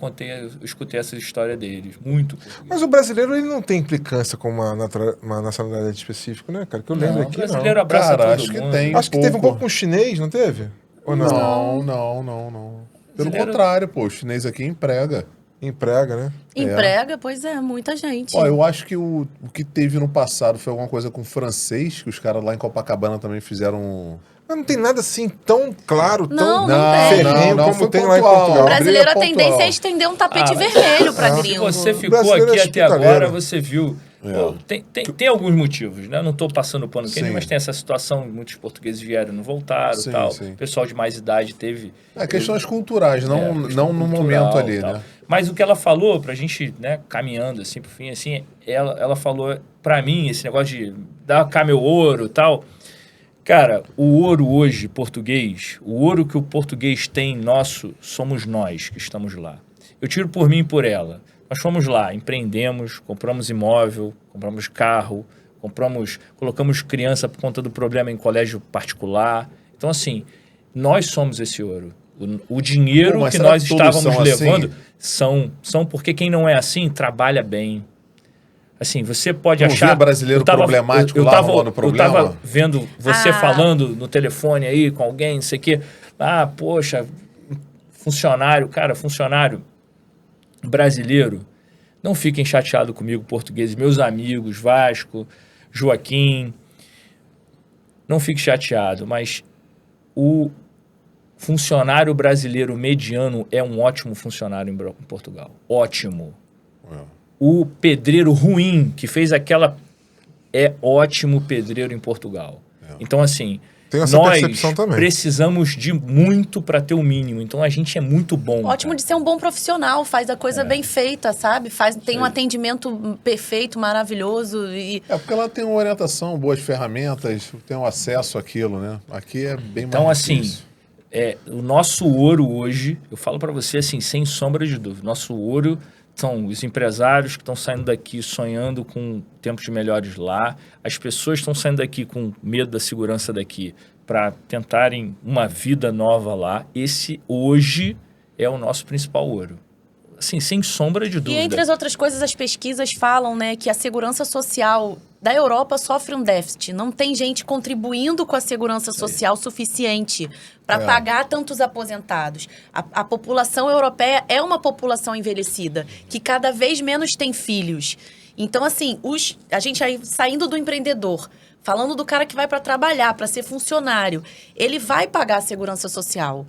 escutei essa história deles. Muito português. Mas o brasileiro, ele não tem implicância com uma nacionalidade específica, né, cara? Que eu lembro aqui, o brasileiro abraça todo acho mundo. que tem. Acho que teve um pouco com o chinês, não teve? Ou não? Não. Pelo contrário, o chinês aqui emprega. Emprega, né? Emprega, pois é, muita gente. Eu acho que o que teve no passado foi alguma coisa com o francês, que os caras lá em Copacabana também fizeram... Mas não tem nada assim tão claro, tão tem. ferrenho como tem lá em Portugal. O brasileiro, a tendência é estender um tapete vermelho pra gringo. Você ficou aqui até agora, você viu... Pô, tem alguns motivos, né? Não estou passando pano aqui, mas tem essa situação, muitos portugueses vieram e não voltaram, tal. O pessoal de mais idade teve... questões culturais, não no momento ali, né? Mas o que ela falou, pra gente, né, caminhando assim pro fim, assim, ela falou pra mim, esse negócio de dar cá meu ouro e tal. Cara, o ouro hoje, português, o ouro que o português tem nosso, somos nós que estamos lá. Eu tiro por mim e por ela. Nós fomos lá, empreendemos, compramos imóvel, compramos carro, colocamos criança por conta do problema em colégio particular. Então, assim, nós somos esse ouro. O dinheiro que nós estávamos levando são porque quem não é assim trabalha bem. Assim, você pode achar... brasileiro problemático lá arrumando problema? Eu estava vendo você falando no telefone aí com alguém, não sei o quê. Poxa, funcionário brasileiro, não fiquem chateados comigo, portugueses, meus amigos, Vasco, Joaquim, não fique chateado, mas o funcionário brasileiro mediano é um ótimo funcionário em Portugal. Ótimo. O pedreiro ruim, que fez aquela... é ótimo pedreiro em Portugal. Então, assim... Tem essa nós percepção também. Precisamos de muito para ter o mínimo. Então, a gente é muito bom. Ótimo de ser um bom profissional, faz a coisa bem feita, sabe? Tem um atendimento perfeito, maravilhoso. Porque ela tem uma orientação, boas ferramentas, tem um acesso àquilo, né? Aqui é bem mais Então, assim, difícil. O nosso ouro hoje, eu falo para você assim, sem sombra de dúvida, nosso ouro são os empresários que estão saindo daqui sonhando com tempos melhores lá, as pessoas estão saindo daqui com medo da segurança daqui para tentarem uma vida nova lá. Esse hoje é o nosso principal ouro. Assim, sem sombra de dúvida. E entre as outras coisas, as pesquisas falam, né, que a segurança social da Europa sofre um déficit. Não tem gente contribuindo com a segurança social suficiente para pagar tantos aposentados. A população europeia é uma população envelhecida, que cada vez menos tem filhos. Então, assim, a gente aí saindo do empreendedor, falando do cara que vai para trabalhar, para ser funcionário, ele vai pagar a segurança social.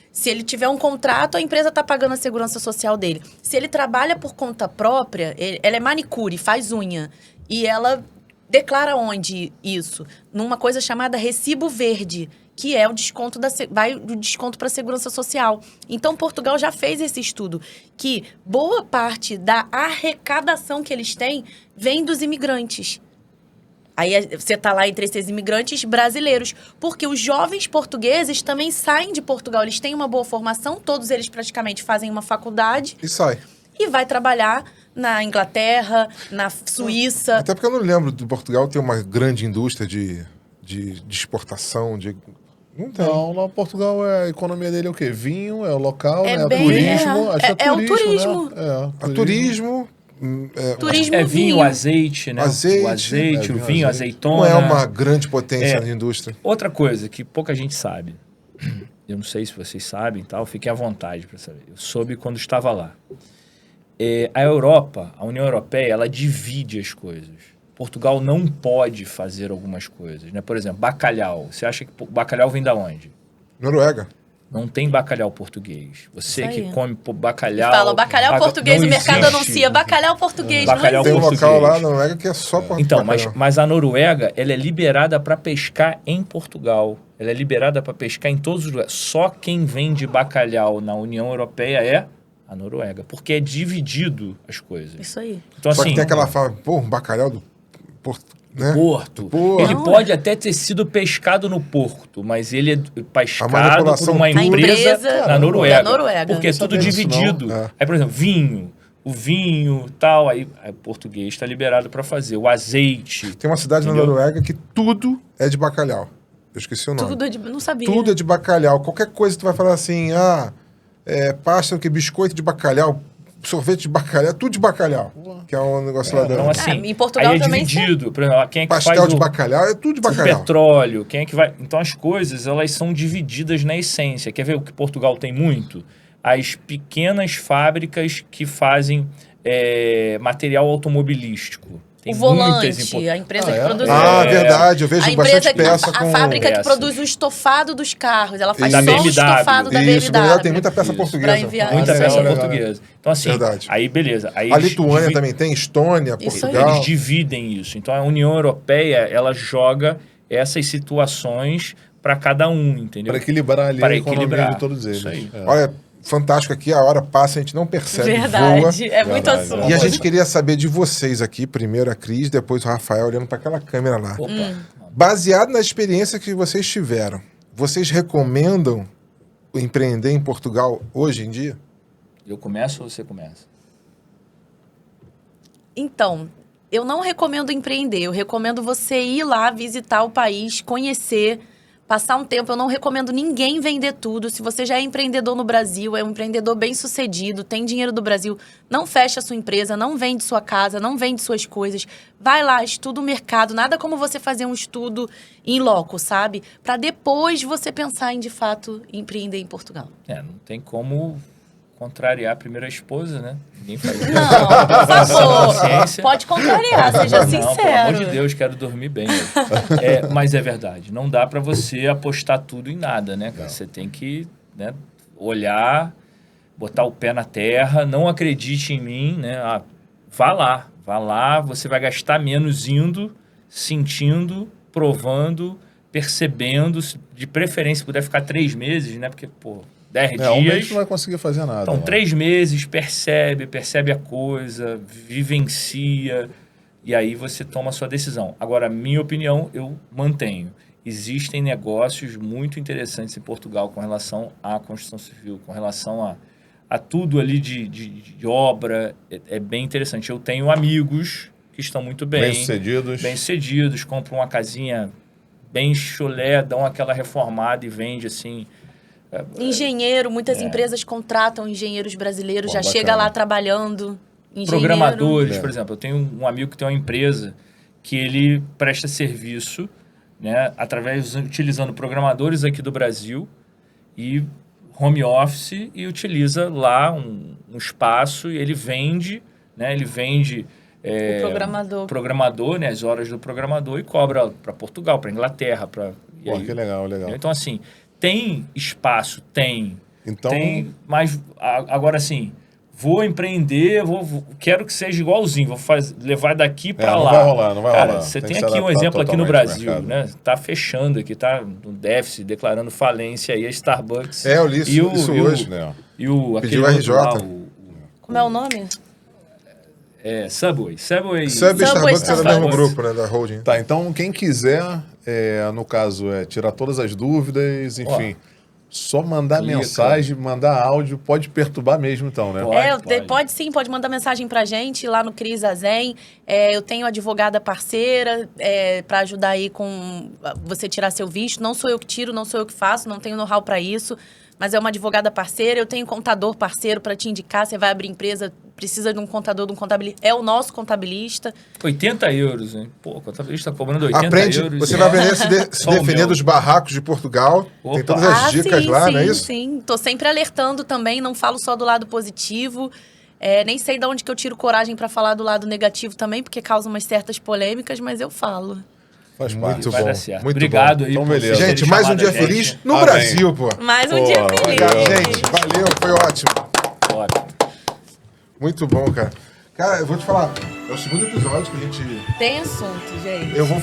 Se ele tiver um contrato, a empresa está pagando a segurança social dele. Se ele trabalha por conta própria, ela é manicure, faz unha. E ela declara onde isso? Numa coisa chamada recibo verde, que é o desconto para a segurança social. Então, Portugal já fez esse estudo, que boa parte da arrecadação que eles têm vem dos imigrantes. Aí você está lá entre esses imigrantes brasileiros, porque os jovens portugueses também saem de Portugal. Eles têm uma boa formação, todos eles praticamente fazem uma faculdade. E sai. E vai trabalhar na Inglaterra, na Suíça. Até porque eu não lembro de Portugal ter uma grande indústria de exportação, Não tem. Não, lá em Portugal a economia dele é o quê? Vinho, é o local, É né? bem- Turismo. Acho que é o turismo. Né? Turismo. Turismo É vinho, azeite, né? Azeite. O azeite, o vinho, vinho, azeite. azeitona. Não é uma grande potência de indústria. Outra coisa que pouca gente sabe. eu não sei se vocês sabem, tal, fiquem à vontade para saber. Eu soube quando estava lá. A Europa, a União Europeia, ela divide as coisas. Portugal não pode fazer algumas coisas, né? Por exemplo, bacalhau. Você acha que bacalhau vem da onde? Noruega. Não tem bacalhau português. Você que come bacalhau... Fala, bacalhau português, o mercado existe. anuncia bacalhau português. Bacalhau Tem um português. local lá na Noruega que é só português. Então, mas a Noruega, ela é liberada para pescar em Portugal. Ela é liberada para pescar em todos os lugares. Só quem vende bacalhau na União Europeia é a Noruega. Porque é dividido as coisas. Isso aí. Só Então, assim, que tem aquela fala, pô, um bacalhau do Porto, né? Porto. Porto. Ele pode até ter sido pescado no Porto, mas ele é pescado por manipulação uma tudo- empresa na Noruega. Da Noruega. Porque é Não tudo sabia disso, dividido. não. Aí, por exemplo, o vinho, tal, aí o português está liberado para fazer. O azeite. Tem uma cidade Entendeu? na Noruega que tudo é de bacalhau. Eu esqueci o nome. Tudo de... Não sabia. Tudo é de bacalhau. Qualquer coisa tu vai falar assim, pasta, biscoito de bacalhau, sorvete de bacalhau, tudo de bacalhau. Que é um negócio lá Então, da... assim, em Portugal aí é também dividido. Por exemplo, quem é que Pastel faz de o bacalhau, é tudo de o bacalhau. petróleo, quem é que vai... Então, as coisas, elas são divididas na essência. Quer ver o que Portugal tem muito? As pequenas fábricas que fazem material automobilístico. Tem O muitas em volante, a empresa que é? produz... Verdade, eu A vejo empresa, bastante peça a com... fábrica que peças. produz o estofado dos carros. Ela faz Da só BMW. o estofado da BMW. Isso, BMW tem muita peça Isso. portuguesa. Pra enviar. Muita Legal, peça legal. portuguesa. Então, assim, Verdade. aí beleza. Aí A eles Lituânia também tem, Estônia, Isso aí. Portugal. Eles dividem isso. Então, a União Europeia, ela joga essas situações para cada um, entendeu? Para equilibrar ali Para a economia equilibrar. de todos eles. Isso aí. É. Olha, fantástico aqui, a hora passa, a gente não percebe, voa. Verdade. É muito Verdade. assunto. E a gente queria saber de vocês aqui, primeiro a Cris, depois o Rafael olhando para aquela câmera lá. Opa. Baseado na experiência que vocês tiveram, vocês recomendam empreender em Portugal hoje em dia? Eu começo ou você começa? Então, eu não recomendo empreender. Eu recomendo você ir lá, visitar o país, conhecer, passar um tempo. Eu não recomendo ninguém vender tudo. Se você já é empreendedor no Brasil, é um empreendedor bem-sucedido, tem dinheiro do Brasil, não fecha a sua empresa, não vende sua casa, não vende suas coisas. Vai lá, estuda o mercado. Nada como você fazer um estudo in loco, sabe? Para depois você pensar em, de fato, empreender em Portugal. Não tem como contrariar a primeira esposa, né? Ninguém faz isso. Não, por favor. Ciência. Pode contrariar, seja Não, pelo amor sincero. de Deus, quero dormir bem. Mas é verdade. Não dá para você apostar tudo em nada, né, cara? Você tem que, né, olhar, botar o pé na terra, não acredite em mim, né? Vá lá, você vai gastar menos indo, sentindo, provando, percebendo, de preferência, se puder ficar 3 meses, né? Porque, 10 Um mês dias... não vai conseguir fazer nada. Então, né? 3 meses, percebe a coisa, vivencia, e aí você toma a sua decisão. Agora, minha opinião, eu mantenho. Existem negócios muito interessantes em Portugal com relação à construção civil, com relação a tudo ali de obra. É bem interessante. Eu tenho amigos que estão muito bem-sucedidos, compram uma casinha bem chulé, dão aquela reformada e vende assim... Engenheiro, muitas empresas contratam engenheiros brasileiros, Pô, já bacana. chega lá trabalhando. Engenheiro. Programadores, por exemplo. Eu tenho um amigo que tem uma empresa que ele presta serviço, né, utilizando programadores aqui do Brasil e home office, e utiliza lá um espaço e ele vende, né, O programador, né, as horas do programador, e cobra para Portugal, para Inglaterra, Que legal. Então, assim, tem espaço, tem, Então, mas agora, assim, vou empreender, quero que seja igualzinho, levar daqui para não lá. vai rolar, não vai Cara, rolar. você Tem tem que se aqui um adaptar exemplo aqui no totalmente ao Brasil, mercado. né? Tá fechando aqui, tá no déficit, declarando falência aí, a Starbucks. Eu li isso hoje. né? E o Pediu aquele RJ. outro lá, Como é o nome? Subway. Subway e Subway, Starbucks é do mesmo Starbucks. grupo, né, da holding. Tá, então quem quiser, no caso, tirar todas as dúvidas, enfim, só mandar clica. mensagem, mandar áudio, pode perturbar mesmo então, né? Pode. Pode mandar mensagem pra gente lá no Cris Azen. Eu tenho advogada parceira para ajudar aí com você tirar seu visto. Não sou eu que tiro, não sou eu que faço, não tenho know-how para isso. mas é uma advogada parceira, eu tenho contador parceiro para te indicar, você vai abrir empresa, precisa de um contador, de um contabilista, é o nosso contabilista. 80 euros, hein? Pô, o contabilista tá cobrando 80 Aprende, euros. você vai aprender a se defender dos barracos de Portugal. Opa. Tem todas as dicas lá, sim, não é isso? Sim, tô sempre alertando também, não falo só do lado positivo. Nem sei de onde que eu tiro coragem para falar do lado negativo também, porque causa umas certas polêmicas, mas eu falo. Faz Muito parte. Vai bom, dar certo. muito Obrigado bom. aí. Então, por beleza. vocês terem Gente, mais um chamado dia a gente. feliz no Amém. Brasil, pô. Mais um Pô, dia feliz. legal. Gente, valeu, foi ótimo. Ótimo. Muito bom, cara. Cara, eu vou te falar, é o segundo episódio que a gente... Tem assunto, gente. Eu vou